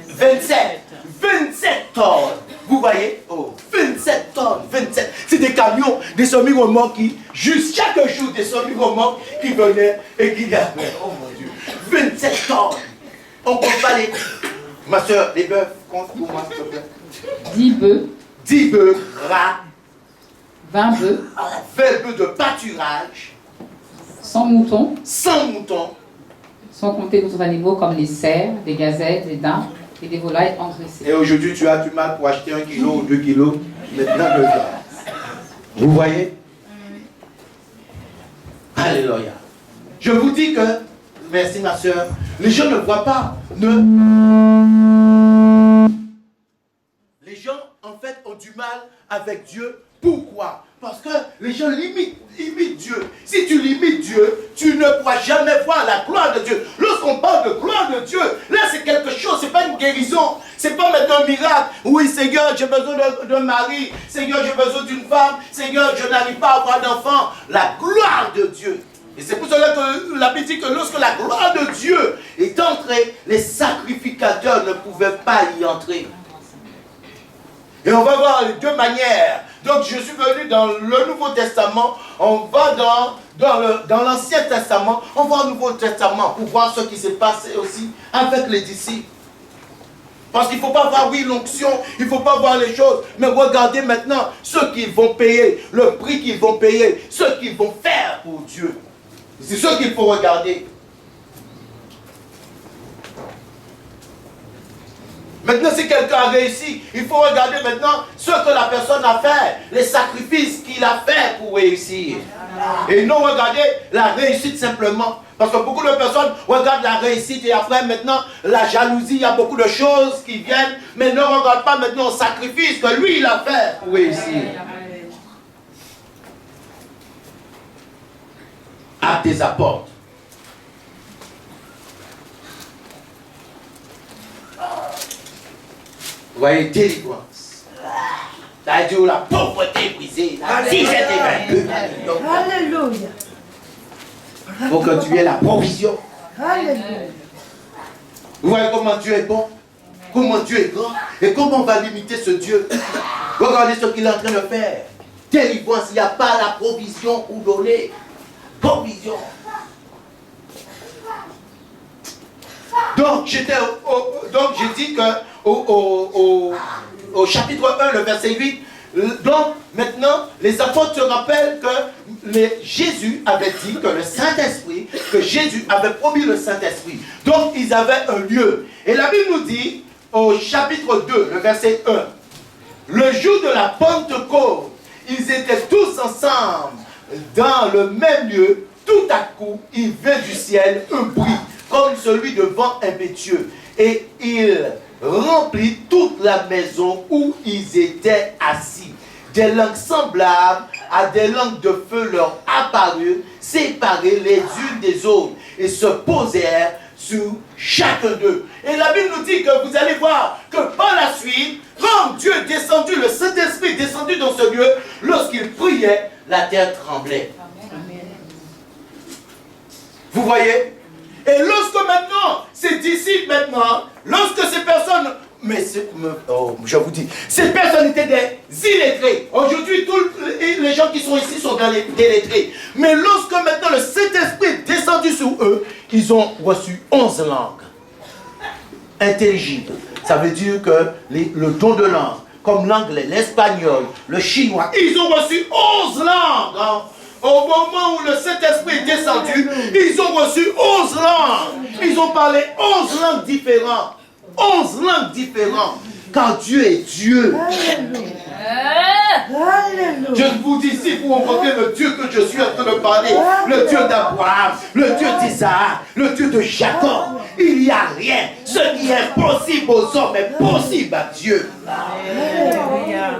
27. 27 tonnes. Vous voyez? comment juste chaque jour, des semi-romans qui venaient et qui avaient, oh mon Dieu, 27 ans. On ne compte pas les... Ma soeur, les bœufs, compte pour moi, s'il te plaît. 10 bœufs. 10 bœufs gras. 20 bœufs. 20 bœufs de pâturage. 100 moutons. 100 moutons. Sans compter d'autres animaux comme les cerfs, des gazelles, des daims et des volailles engraissées. Et aujourd'hui, tu as du mal pour acheter 1 kilo ou 2 kilos. Maintenant, le gars. Vous voyez? Alléluia. Je vous dis que, merci ma soeur, les gens ne voient pas. Les gens, en fait, ont du mal avec Dieu. Pourquoi? Parce que les gens imitent Dieu. Si tu limites Dieu, tu ne pourras jamais voir la gloire de Dieu. Lorsqu'on parle de gloire de Dieu, là c'est quelque chose, c'est pas une guérison. C'est pas maintenant un miracle. Oui, Seigneur, j'ai besoin d'un mari. Seigneur, j'ai besoin d'une femme. Seigneur, je n'arrive pas à avoir d'enfant. La gloire de Dieu. Et c'est pour cela que la Bible dit que lorsque la gloire de Dieu est entrée, les sacrificateurs ne pouvaient pas y entrer. Et on va voir les deux manières. Donc je suis venu dans le Nouveau Testament, on va dans l'Ancien Testament, on va au Nouveau Testament pour voir ce qui s'est passé aussi avec les disciples. Parce qu'il ne faut pas voir, oui, l'onction, il ne faut pas voir les choses, mais regardez maintenant ceux qui vont payer, le prix qu'ils vont payer, ce qu'ils vont faire pour Dieu. C'est ce qu'il faut regarder. Maintenant, si quelqu'un a réussi, il faut regarder maintenant ce que la personne a fait, les sacrifices qu'il a fait pour réussir. Et non regarder la réussite simplement. Parce que beaucoup de personnes regardent la réussite et après maintenant la jalousie, il y a beaucoup de choses qui viennent, mais ne regarde pas maintenant le sacrifice que lui il a fait pour réussir. Actes des apôtres. Vous voyez, délivrance. C'est-à-dire la pauvreté brisée. Si c'était vaincu. Alléluia. Il faut que tu aies la provision. Alléluia. Vous voyez comment Dieu est bon, comment Dieu est grand, et comment on va limiter ce Dieu. Regardez ce qu'il est en train de faire. Délivrance, il n'y a pas la provision pour donner. Provision. Donc, j'ai dit que au chapitre 1, le verset 8, donc maintenant, les apôtres se rappellent que Jésus avait dit que le Saint-Esprit, que Jésus avait promis le Saint-Esprit. Donc, ils avaient un lieu. Et la Bible nous dit, au chapitre 2, le verset 1, le jour de la Pentecôte, ils étaient tous ensemble dans le même lieu. Tout à coup, il vint du ciel un bruit, comme celui de vent impétueux. Et il remplit toute la maison où ils étaient assis. Des langues semblables à des langues de feu leur apparurent, séparées les unes des autres, et se posèrent sur chacun d'eux. Et la Bible nous dit que vous allez voir que par la suite, comme Dieu est descendu, le Saint-Esprit est descendu dans ce lieu, lorsqu'il priait, la terre tremblait. Vous voyez? Et lorsque maintenant, ces disciples maintenant, lorsque ces personnes, je vous dis, ces personnes étaient des illettrés. Aujourd'hui, tous les gens qui sont ici sont des illettrés. Mais lorsque maintenant le Saint-Esprit est descendu sur eux, ils ont reçu 11 langues intelligibles. Ça veut dire que le don de langue, comme l'anglais, l'espagnol, le chinois, ils ont reçu 11 langues. Hein. Au moment où le Saint-Esprit est descendu, ils ont reçu 11 langues. Ils ont parlé 11 langues différentes. 11 langues différentes. Car Dieu est Dieu. Alléluia. Je vous dis ici pour rencontrer le Dieu que je suis en train de parler. Le Dieu d'Abraham, le Dieu d'Isaac, le Dieu de Jacob. Il n'y a rien. Ce qui est impossible aux hommes est possible à Dieu. Alléluia.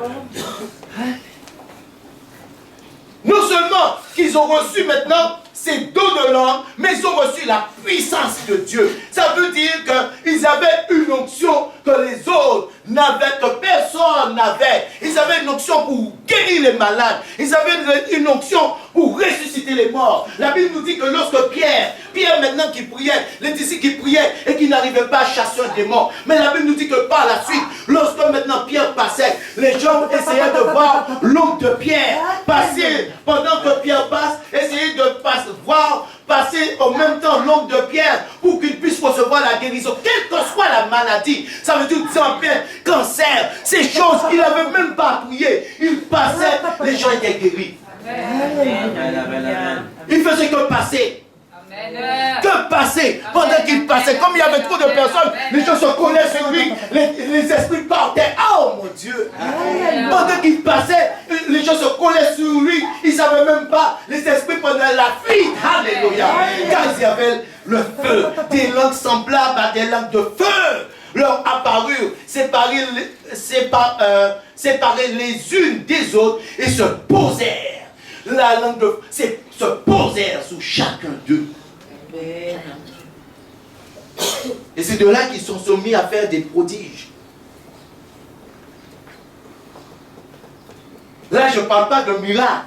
Non seulement qu'ils ont reçu maintenant ces dons de langue, mais ils ont reçu la puissance de Dieu. Ça veut dire qu'ils avaient une onction que les autres n'avaient, que personne n'avait. Ils avaient une onction pour guérir les malades. Ils avaient une onction pour ressusciter ressusciter les morts. La Bible nous dit que lorsque Pierre maintenant qui priait, les disciples qui priaient et qui n'arrivaient pas à chasser un démon. Mais la Bible nous dit que par la suite, lorsque maintenant Pierre passait, les gens essayaient de voir l'ombre de Pierre passer pendant que Pierre passe, essayer de passer en même temps l'ombre de Pierre pour qu'il puisse recevoir la guérison, quelle que soit la maladie. Ça veut dire cancer, ces choses, il n'avait même pas prié. Il passait, les gens étaient guéris. Il faisait que passer. Que passer pendant qu'il passait, comme il y avait trop de personnes, les gens se collaient sur lui, les esprits partaient. Oh mon Dieu! Pendant qu'il passait, les gens se collaient sur lui, ils ne savaient même pas, les esprits prenaient la fuite. Alléluia! Car il y avait le feu, des langues semblables à des langues de feu leur apparurent, séparées les unes des autres et se posèrent. La langue de feu se posèrent sous chacun d'eux. Et c'est de là qu'ils sont soumis à faire des prodiges. Là, je ne parle pas d'un miracle,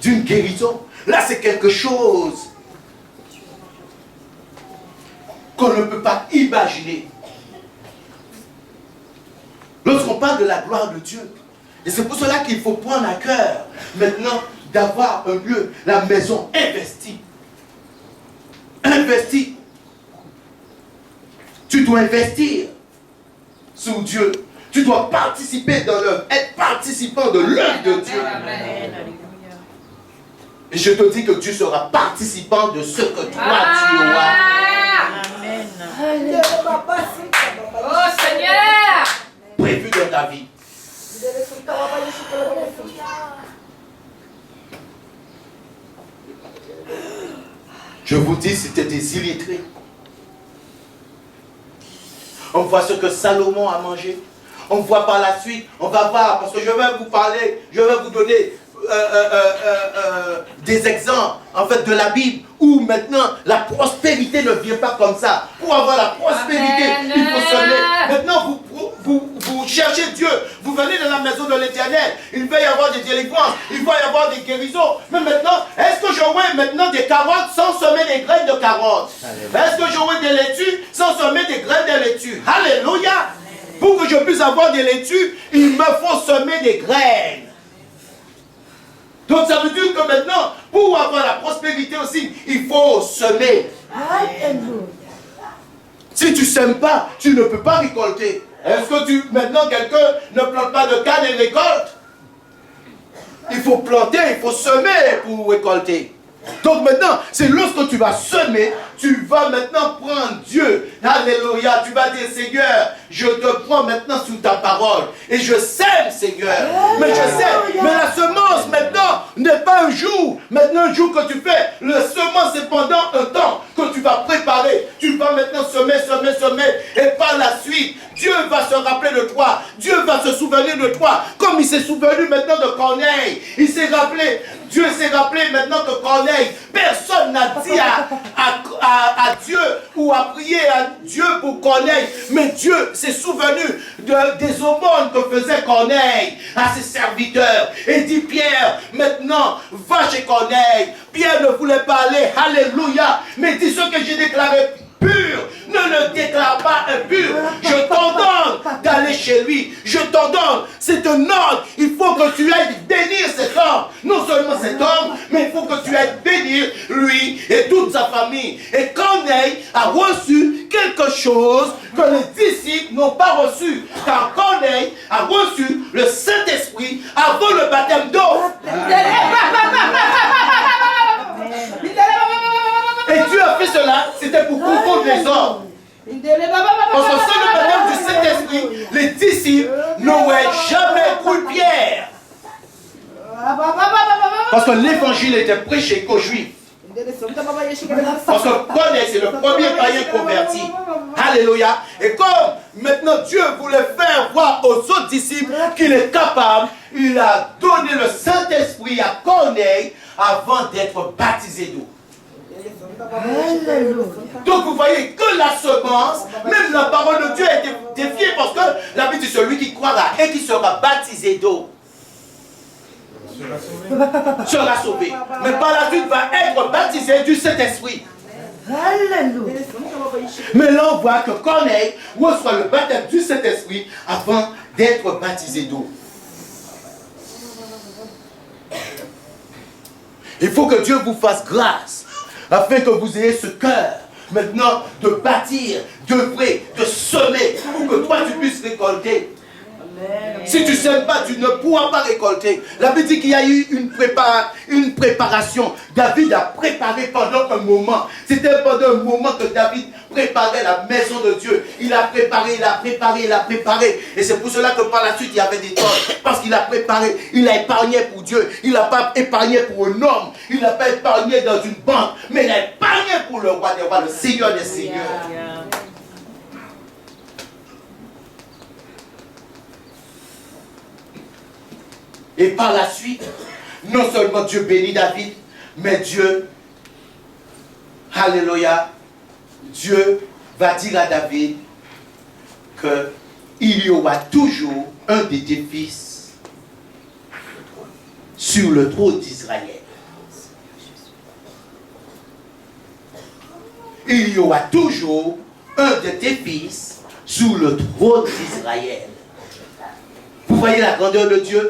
d'une guérison. Là, c'est quelque chose qu'on ne peut pas imaginer. Lorsqu'on parle de la gloire de Dieu, et c'est pour cela qu'il faut prendre à cœur maintenant d'avoir un lieu, la maison investie. Investie. Tu dois investir sur Dieu. Tu dois participer dans l'œuvre, être participant de l'œuvre de Dieu. Et je te dis que Dieu sera participant de ce que toi tu auras. Amen. Oh Seigneur! Prévu dans ta vie. Je vous dis, c'était des illettrés. On voit ce que Salomon a mangé. On voit par la suite, on va voir, parce que je vais vous parler, je vais vous donner des exemples, en fait, de la Bible, où maintenant, la prospérité ne vient pas comme ça. Pour avoir la prospérité, Amen. il faut semer. Maintenant, vous cherchez Dieu, vous venez dans la maison de l'Éternel, il va y avoir des délivrances, il va y avoir des guérisons. Mais maintenant, est-ce que j'aurai maintenant des carottes sans semer des graines de carottes? Est-ce que j'aurai des laitues sans semer des graines de laitue? Alléluia! Pour que je puisse avoir des laitues, il me faut semer des graines. Donc ça veut dire que maintenant, pour avoir la prospérité aussi, il faut semer. Si tu ne sèmes pas, tu ne peux pas récolter. Est-ce que maintenant quelqu'un ne plante pas de canne et récolte? Il faut planter, il faut semer pour récolter. Donc maintenant, c'est lorsque tu vas semer, tu vas maintenant prendre Dieu. Alléluia, tu vas dire Seigneur, je te prends maintenant sous ta parole. Et je sème Seigneur. Mais je sais, mais la semence maintenant n'est pas un jour. Maintenant un jour que tu fais, la semence c'est pendant un temps que tu vas préparer. Tu vas maintenant semer. Et par la suite, Dieu va se rappeler de toi. Dieu va se souvenir de toi. Comme il s'est souvenu maintenant de Corneille. Il s'est rappelé. Dieu s'est rappelé maintenant que Corneille, personne n'a dit à Dieu ou a prié à Dieu pour Corneille, mais Dieu s'est souvenu des aumônes que faisait Corneille à ses serviteurs. Et dit Pierre, maintenant, va chez Corneille. Pierre ne voulait pas aller, alléluia, mais dis ce que j'ai déclaré pur, ne le déclare pas impur. Je t'ordonne d'aller chez lui. Je t'ordonne, c'est un ordre. Il faut que tu ailles bénir cet homme. Non seulement cet homme, mais il faut que tu ailles bénir lui et toute sa famille. Et Corneille a reçu quelque chose que les disciples n'ont pas reçu. Car Corneille a reçu le Saint-Esprit avant le baptême d'eau. Et Dieu a fait cela, c'était pour confondre les hommes. Parce que sans le baptême du Saint-Esprit, les disciples n'auraient jamais cru Pierre. Parce que l'évangile était prêché qu'aux Juifs. Parce que Corneille, c'est le premier païen converti. Alléluia. Et comme maintenant Dieu voulait faire voir aux autres disciples qu'il est capable, il a donné le Saint-Esprit à Corneille avant d'être baptisé d'eau. Donc vous voyez que la semence, même la parole de Dieu a été défiée parce que la Bible dit celui qui croira et qui sera baptisé d'eau. sera sauvé. Mais par la suite va être baptisé du Saint-Esprit. Alléluia. Mais là, on voit que Corneille reçoit le baptême du Saint-Esprit avant d'être baptisé d'eau. Il faut que Dieu vous fasse grâce afin que vous ayez ce cœur maintenant de bâtir, d'œuvrer, de semer pour que toi tu puisses récolter. Si tu ne sèmes pas, tu ne pourras pas récolter. La Bible dit qu'il y a eu une préparation. David a préparé pendant un moment. C'était pendant un moment que David préparait la maison de Dieu. Il a préparé, il a préparé, il a préparé. Et c'est pour cela que par la suite, il y avait des torts. Parce qu'il a préparé, il a épargné pour Dieu. Il n'a pas épargné pour un homme. Il n'a pas épargné dans une banque. Mais il a épargné pour le roi des rois, le Seigneur des seigneurs. Et par la suite, non seulement Dieu bénit David, mais Dieu, alléluia, Dieu va dire à David qu'il y aura toujours un de tes fils sur le trône d'Israël. Il y aura toujours un de tes fils sur le trône d'Israël. Vous voyez la grandeur de Dieu?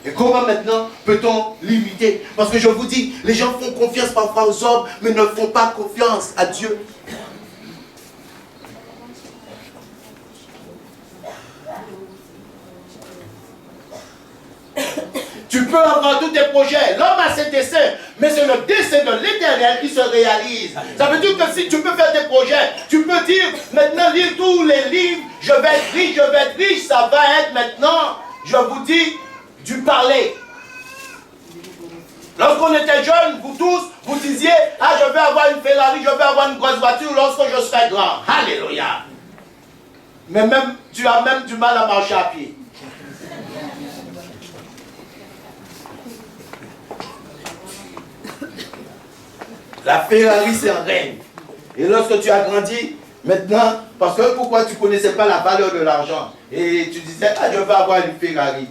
Et comment maintenant peut-on l'imiter? Parce que je vous dis, les gens font confiance parfois aux hommes, mais ne font pas confiance à Dieu. Tu peux avoir tous tes projets, l'homme a ses desseins, mais c'est le dessein de l'Éternel qui se réalise. Ça veut dire que si tu peux faire des projets, tu peux dire, maintenant lire tous les livres, je vais être riche, ça va être maintenant, je vous dis, du parler. Lorsqu'on était jeunes, vous tous, vous disiez, ah je vais avoir une Ferrari, je vais avoir une grosse voiture lorsque je serai grand. Alléluia. Mais même, tu as même du mal à marcher à pied. La Ferrari, c'est un rêve. Et lorsque tu as grandi, maintenant, parce que pourquoi tu ne connaissais pas la valeur de l'argent? Et tu disais, ah, je vais avoir une Ferrari.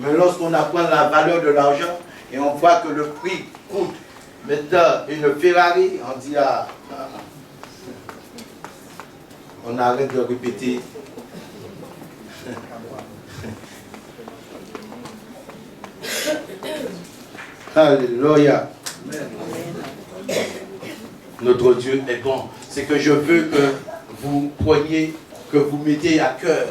Mais lorsqu'on apprend la valeur de l'argent, et on voit que le prix coûte maintenant une Ferrari, on dit, ah, on arrête de répéter. Alléluia. Notre Dieu est bon. C'est que je veux que vous preniez, que vous mettiez à cœur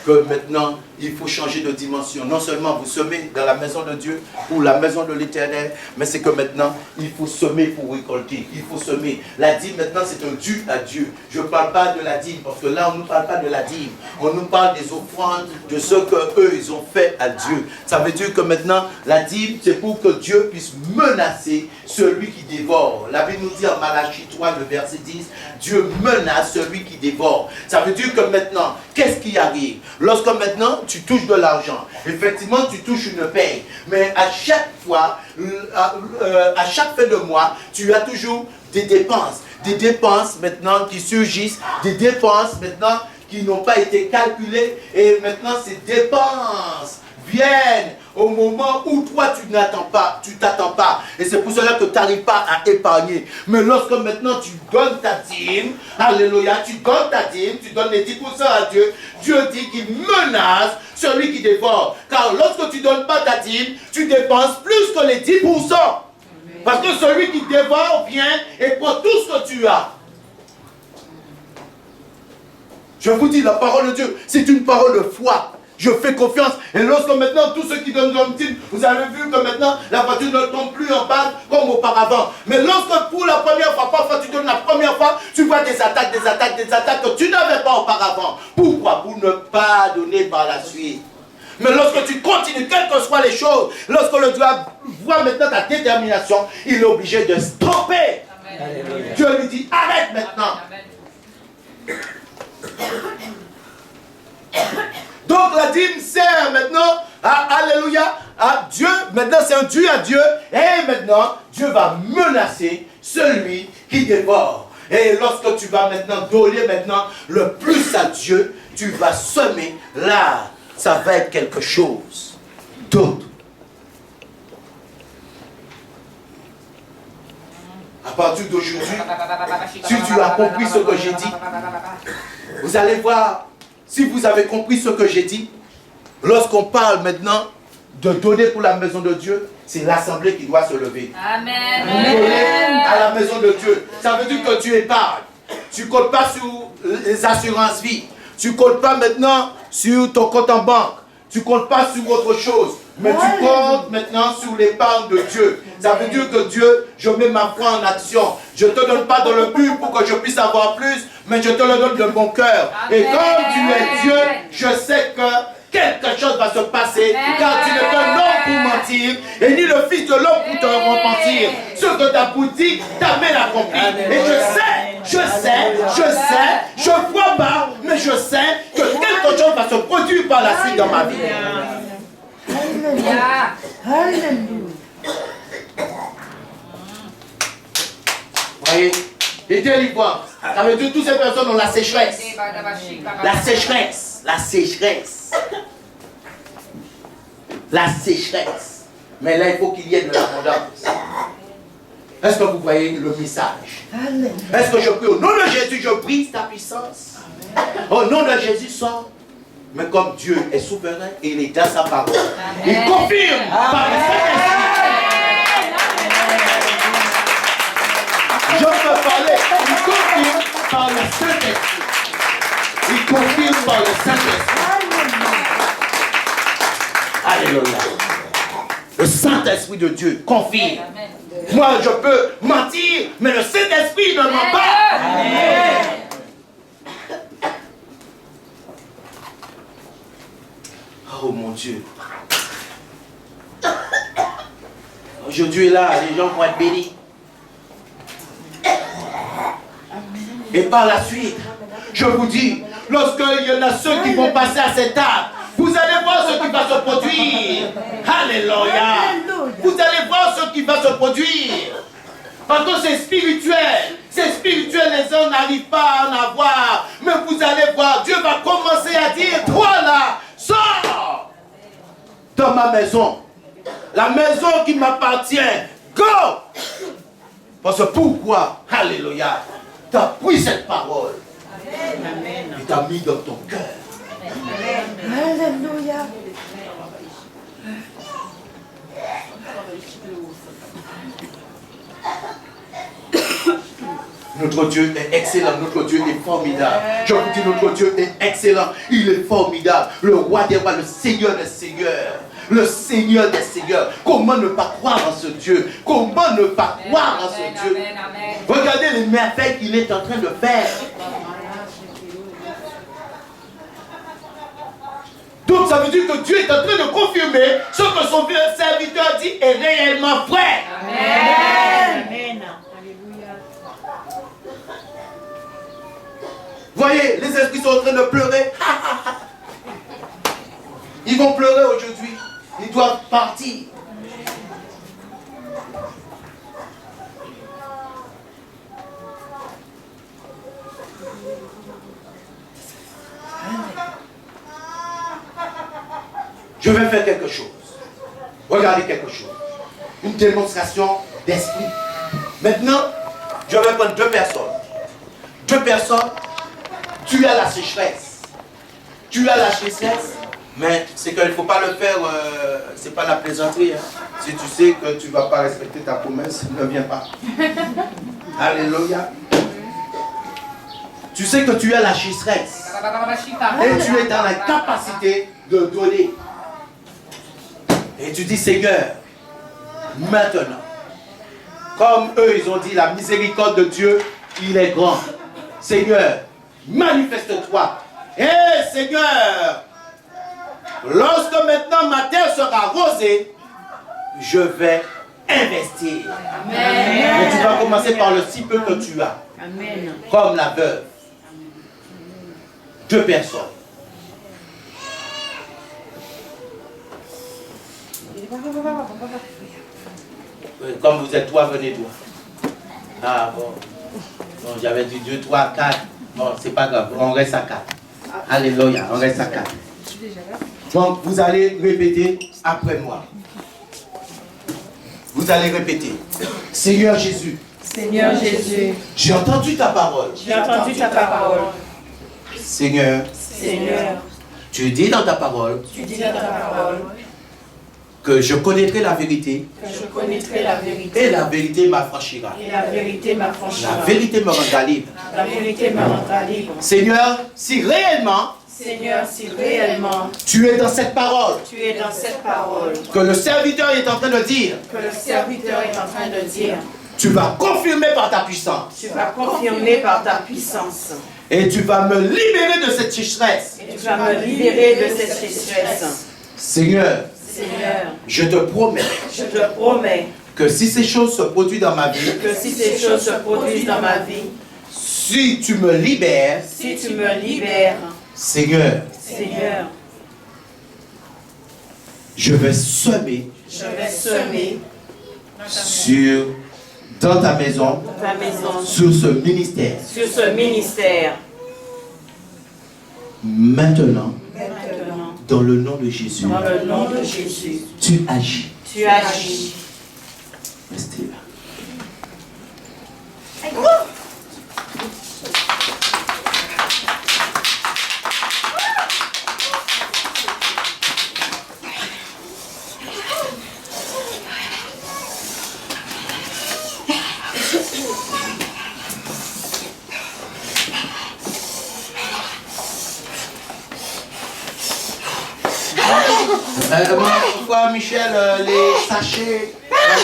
que maintenant, il faut changer de dimension. Non seulement vous semez dans la maison de Dieu, pour la maison de l'Éternel, mais c'est que maintenant, il faut semer pour récolter. Il faut semer. La dîme, maintenant, c'est un dû à Dieu. Je ne parle pas de la dîme, parce que là, on ne nous parle pas de la dîme. On nous parle des offrandes, de ce qu'eux, ils ont fait à Dieu. Ça veut dire que maintenant, la dîme, c'est pour que Dieu puisse menacer celui qui dévore. La Bible nous dit en Malachie 3, le verset 10, Dieu menace celui qui dévore. Ça veut dire que maintenant, qu'est-ce qui arrive? Lorsque maintenant, tu touches de l'argent, effectivement, tu touches une paye. Mais à chaque fois, à chaque fin de mois, tu as toujours des dépenses. Des dépenses maintenant qui surgissent, des dépenses maintenant qui n'ont pas été calculées. Et maintenant, ces dépenses viennent au moment où toi tu n'attends pas, tu t'attends pas. Et c'est pour cela que tu n'arrives pas à épargner. Mais lorsque maintenant tu donnes ta dîme, alléluia, tu donnes ta dîme, tu donnes les 10% à Dieu, Dieu dit qu'il menace celui qui dévore. Car lorsque tu ne donnes pas ta dîme, tu dépenses plus que les 10%. Parce que celui qui dévore vient et prend tout ce que tu as. Je vous dis, la parole de Dieu, c'est une parole de foi. Je fais confiance. Et lorsque maintenant, tous ceux qui donnent comme dîme, vous avez vu que maintenant, la voiture ne tombe plus en panne comme auparavant. Mais lorsque pour la première fois, parfois tu donnes la première fois, tu vois des attaques que tu n'avais pas auparavant. Pourquoi? Pour ne pas donner par la suite. Mais lorsque tu continues, quelles que soient les choses, lorsque le Dieu voit maintenant ta détermination, il est obligé de stopper. Amen. Dieu lui dit, arrête maintenant. Amen. Donc la dîme sert maintenant alléluia, à Dieu. Maintenant c'est un dû à Dieu. Et maintenant Dieu va menacer celui qui dévore. Et lorsque tu vas maintenant donner maintenant le plus à Dieu, tu vas semer là ça va être quelque chose d'autre. À partir d'aujourd'hui, si tu as compris ce que j'ai dit, vous allez voir, si vous avez compris ce que j'ai dit, lorsqu'on parle maintenant de donner pour la maison de Dieu, c'est l'assemblée qui doit se lever. Amen. Donner à la maison de Dieu, ça veut dire que tu épargnes. Tu ne comptes pas sur les assurances vie. Tu ne comptes pas maintenant sur ton compte en banque. Tu ne comptes pas sur autre chose. Mais tu comptes maintenant sur l'épargne de Dieu. Ça veut dire que Dieu, je mets ma foi en action. Je ne te donne pas dans le but pour que je puisse avoir plus, mais je te le donne de mon cœur. Et comme tu es Dieu, je sais que quelque chose va se passer, car tu n'es pas l'homme pour mentir, et ni le fils de l'homme pour te repentir. Ce que ta boutique t'a bien accompli. Et je vois pas, mais je sais que quelque chose va se produire par la suite dans ma vie. Alléluia. Alléluia. Voyez, les délivrants, ça veut dire que toutes ces personnes ont la sécheresse. La sécheresse. La sécheresse. La sécheresse. Mais là, il faut qu'il y ait de l'abondance. Est-ce que vous voyez le message? Est-ce que je prie au nom de Jésus, je brise ta puissance? Au nom de Jésus, sors. Mais comme Dieu est souverain et il est dans sa parole, il confirme par le Saint-Esprit. Je peux parler, il confirme par le Saint-Esprit. Il confirme par le Saint-Esprit. Alléluia. Le Saint-Esprit de Dieu confirme. Moi, je peux mentir, mais le Saint-Esprit ne ment pas. Amen. Oh mon Dieu. Aujourd'hui, là, les gens vont être bénis. Et par la suite, je vous dis, lorsqu'il y en a ceux qui vont passer à cette table, vous allez voir ce qui va se produire. Alléluia. Vous allez voir ce qui va se produire. Parce que c'est spirituel. C'est spirituel, les hommes n'arrivent pas à en avoir. Mais vous allez voir, Dieu va commencer à dire, toi là, sors dans ma maison. La maison qui m'appartient. Go! Parce que pourquoi? Alléluia. Tu as pris cette parole. Amen. Et tu as mis dans ton cœur. Alléluia. Notre Dieu est excellent, notre Dieu est formidable. Je vous dis, notre Dieu est excellent, il est formidable. Le roi des rois, le Seigneur des seigneurs. Le Seigneur des seigneurs. Comment ne pas croire en ce Dieu? Comment ne pas croire en ce Dieu? Regardez les merveilles qu'il est en train de faire. Donc ça veut dire que Dieu est en train de confirmer ce que son serviteur dit est réellement vrai. Amen. Amen. Voyez, les esprits sont en train de pleurer. Ils vont pleurer aujourd'hui. Ils doivent partir. Je vais faire quelque chose. Regardez quelque chose. Une démonstration d'esprit. Maintenant, je vais prendre deux personnes. Deux personnes. Tu as la sécheresse. Tu as la sécheresse. Mais c'est qu'il ne faut pas le faire. C'est pas la plaisanterie. Hein. Si tu sais que tu ne vas pas respecter ta promesse, ne viens pas. Alléluia. Tu sais que tu as la sécheresse. Et tu es dans la capacité de donner. Et tu dis, Seigneur, maintenant, comme eux, ils ont dit, la miséricorde de Dieu, il est grand. Seigneur, manifeste-toi. Et Seigneur, lorsque maintenant ma terre sera arrosée, je vais investir. Amen. Mais tu vas commencer par le si peu que tu as. Amen. Comme la veuve. Deux personnes. Comme vous êtes trois, venez toi. Ah bon. Bon, j'avais dit 2, 3, 4. Bon, c'est pas grave. On reste à 4. Alléluia. On reste à 4. Donc, vous allez répéter après moi. Vous allez répéter. Seigneur Jésus. Seigneur Jésus, J'ai entendu ta parole. j'ai entendu ta parole. Seigneur, Seigneur, tu dis dans ta parole tu dis dans ta parole que je connaîtrai la vérité que je connaîtrai la vérité. et la vérité m'affranchira. Et la vérité m'affranchira. La vérité me rendra libre. La vérité me rendra libre. Seigneur, si réellement Seigneur, si réellement tu es dans cette parole, tu es dans cette parole, que le serviteur est en train de dire, que le serviteur est en train de dire, tu vas confirmer par ta puissance tu vas confirmer par ta puissance. et tu vas me libérer de cette sécheresse. Et tu vas me libérer de cette sécheresse. Seigneur, Seigneur, je te promets je te promets que si ces choses se produisent dans ma vie, que si ces choses se produisent dans ma vie, si tu me libères, si tu me libères, Seigneur, Seigneur, je vais semer je vais semer dans ta maison, ta maison, sur ce ministère. sur ce ministère. Maintenant, Maintenant, dans le nom de Jésus, dans le nom de Jésus, tu agis. tu agis. Restez là. Frère Michel, les sachets,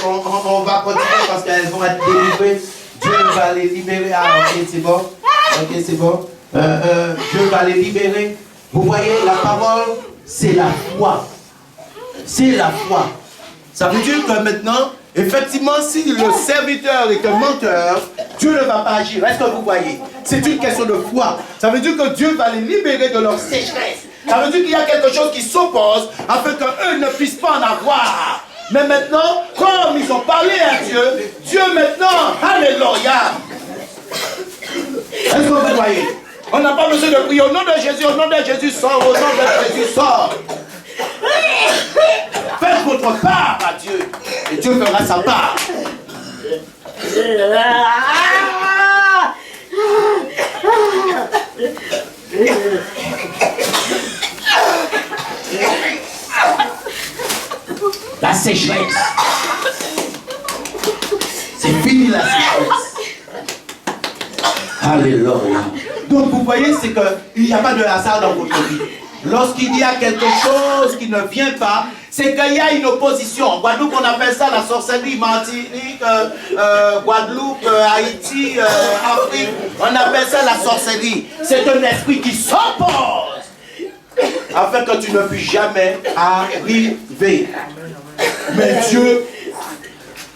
on va continuer parce qu'elles vont être délivrées. Dieu va les libérer. Ah, ok, c'est bon. Ok, c'est bon. Dieu va les libérer. Vous voyez, la parole, c'est la foi. C'est la foi. Ça veut dire que maintenant, effectivement, si le serviteur est un menteur, Dieu ne va pas agir. Est-ce que vous voyez? C'est une question de foi. Ça veut dire que Dieu va les libérer de leur sécheresse. Ça veut dire qu'il y a quelque chose qui s'oppose afin qu'eux ne puissent pas en avoir. Mais maintenant, comme ils ont parlé à Dieu, Dieu maintenant, alléluia. Est-ce que vous voyez? On n'a pas besoin de prier au nom de Jésus, sort, au nom de Jésus, sort. Faites votre part à Dieu et Dieu fera sa part. La sécheresse. C'est fini la sécheresse. Alléluia. Donc vous voyez, c'est qu'il n'y a pas de hasard dans votre vie. Lorsqu'il y a quelque chose qui ne vient pas, c'est qu'il y a une opposition. En Guadeloupe, on appelle ça la sorcellerie. Martinique, Guadeloupe, Haïti, Afrique, on appelle ça la sorcellerie. C'est un esprit qui s'oppose afin que tu ne puisses jamais arriver. Mais Dieu,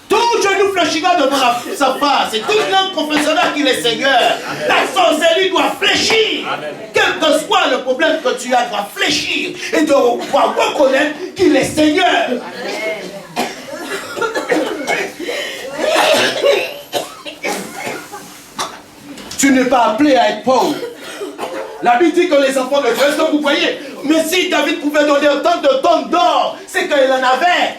tout genou fléchira devant sa face et toute langue confessera qu'il est Seigneur. La sorcellerie doit fléchir. Quel que soit le problème que tu as, doit fléchir et doit reconnaître qu'il est Seigneur. Tu n'es pas appelé à être pauvre. La Bible dit que les enfants de Dieu, est-ce que vous voyez? Mais si David pouvait donner autant de tonnes d'or, c'est qu'il en avait.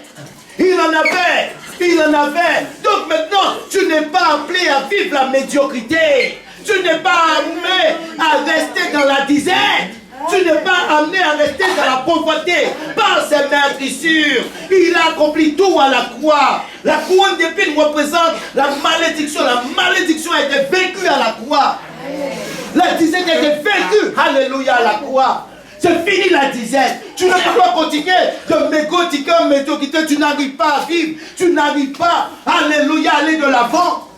Il en avait. Il en avait. Donc maintenant, tu n'es pas appelé à vivre la médiocrité. Tu n'es pas amené à rester dans la disette. Tu n'es pas amené à rester dans la pauvreté. Par ses meurtrissures, il a accompli tout à la croix. La couronne d'épines représente la malédiction. La malédiction a été vaincue à la croix. La disette a été vaincue. Alléluia à la croix. C'est fini la disette. Tu ne peux pas continuer de mégotiquer en médiocrité. Tu n'arrives pas à vivre. Tu n'arrives pas, alléluia, à aller de l'avant.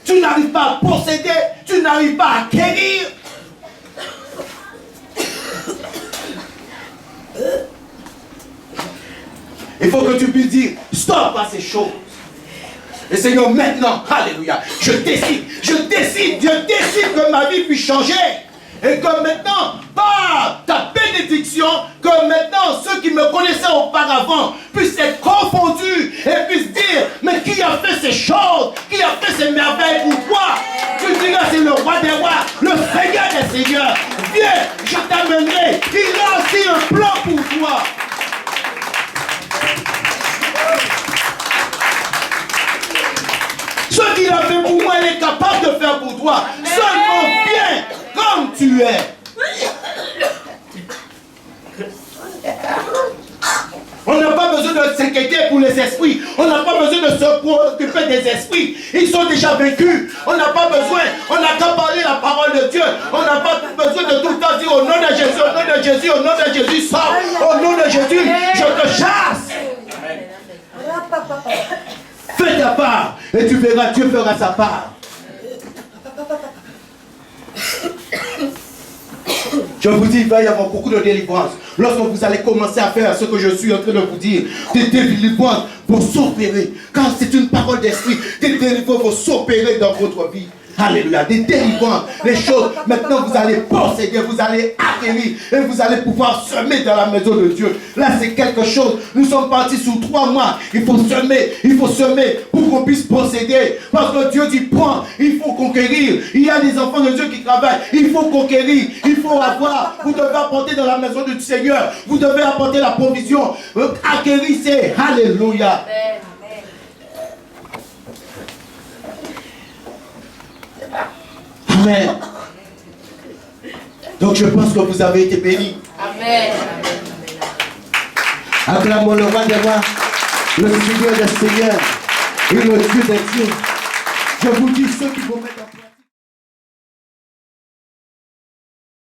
Tu n'arrives pas à posséder. Tu n'arrives pas à acquérir. Il faut que tu puisses dire stop à ces choses. Et Seigneur, maintenant, alléluia, je décide que ma vie puisse changer. Et que maintenant, par ta bénédiction, que maintenant ceux qui me connaissaient auparavant puissent être confondus et puissent dire, mais qui a fait ces choses? Qui a fait ces merveilles pour toi? Tu diras, c'est le roi des rois, le Seigneur des seigneurs. viens, je t'amènerai. Il a aussi un plan pour toi. Ce qu'il a fait pour moi, il est capable de faire pour toi. Seulement viens comme tu es. On n'a pas besoin de s'inquiéter pour les esprits. On n'a pas besoin de se préoccuper des esprits. Ils sont déjà vaincus. On n'a pas besoin. On n'a qu'à parler la parole de Dieu. On n'a pas besoin de tout le temps dire au nom de Jésus, au nom de Jésus, au nom de Jésus, sors. Au nom de Jésus, je te chasse. Fais ta part et tu verras, Dieu fera sa part. Je vous dis, il va y avoir beaucoup de délivrance. Lorsque vous allez commencer à faire ce que je suis en train de vous dire, des délivrances vont s'opérer. Car c'est une parole d'esprit. Des délivrances vont s'opérer dans votre vie. Alléluia. Des délivrances, les choses. Maintenant, vous allez posséder, vous allez acquérir et vous allez pouvoir semer dans la maison de Dieu. Là, c'est quelque chose. Nous sommes partis sur 3 mois. Il faut semer pour qu'on puisse posséder. Parce que Dieu dit, prends, il faut conquérir. Il y a des enfants de Dieu qui travaillent. Il faut conquérir, il faut avoir. Vous devez apporter dans la maison du Seigneur. Vous devez apporter la provision. Acquérissez. Alléluia. Amen. Donc je pense que vous avez été bénis. Amen. Acclamons le roi des rois, le Seigneur des seigneurs et le Dieu des dieux. Je vous dis ceux qui vont mettre en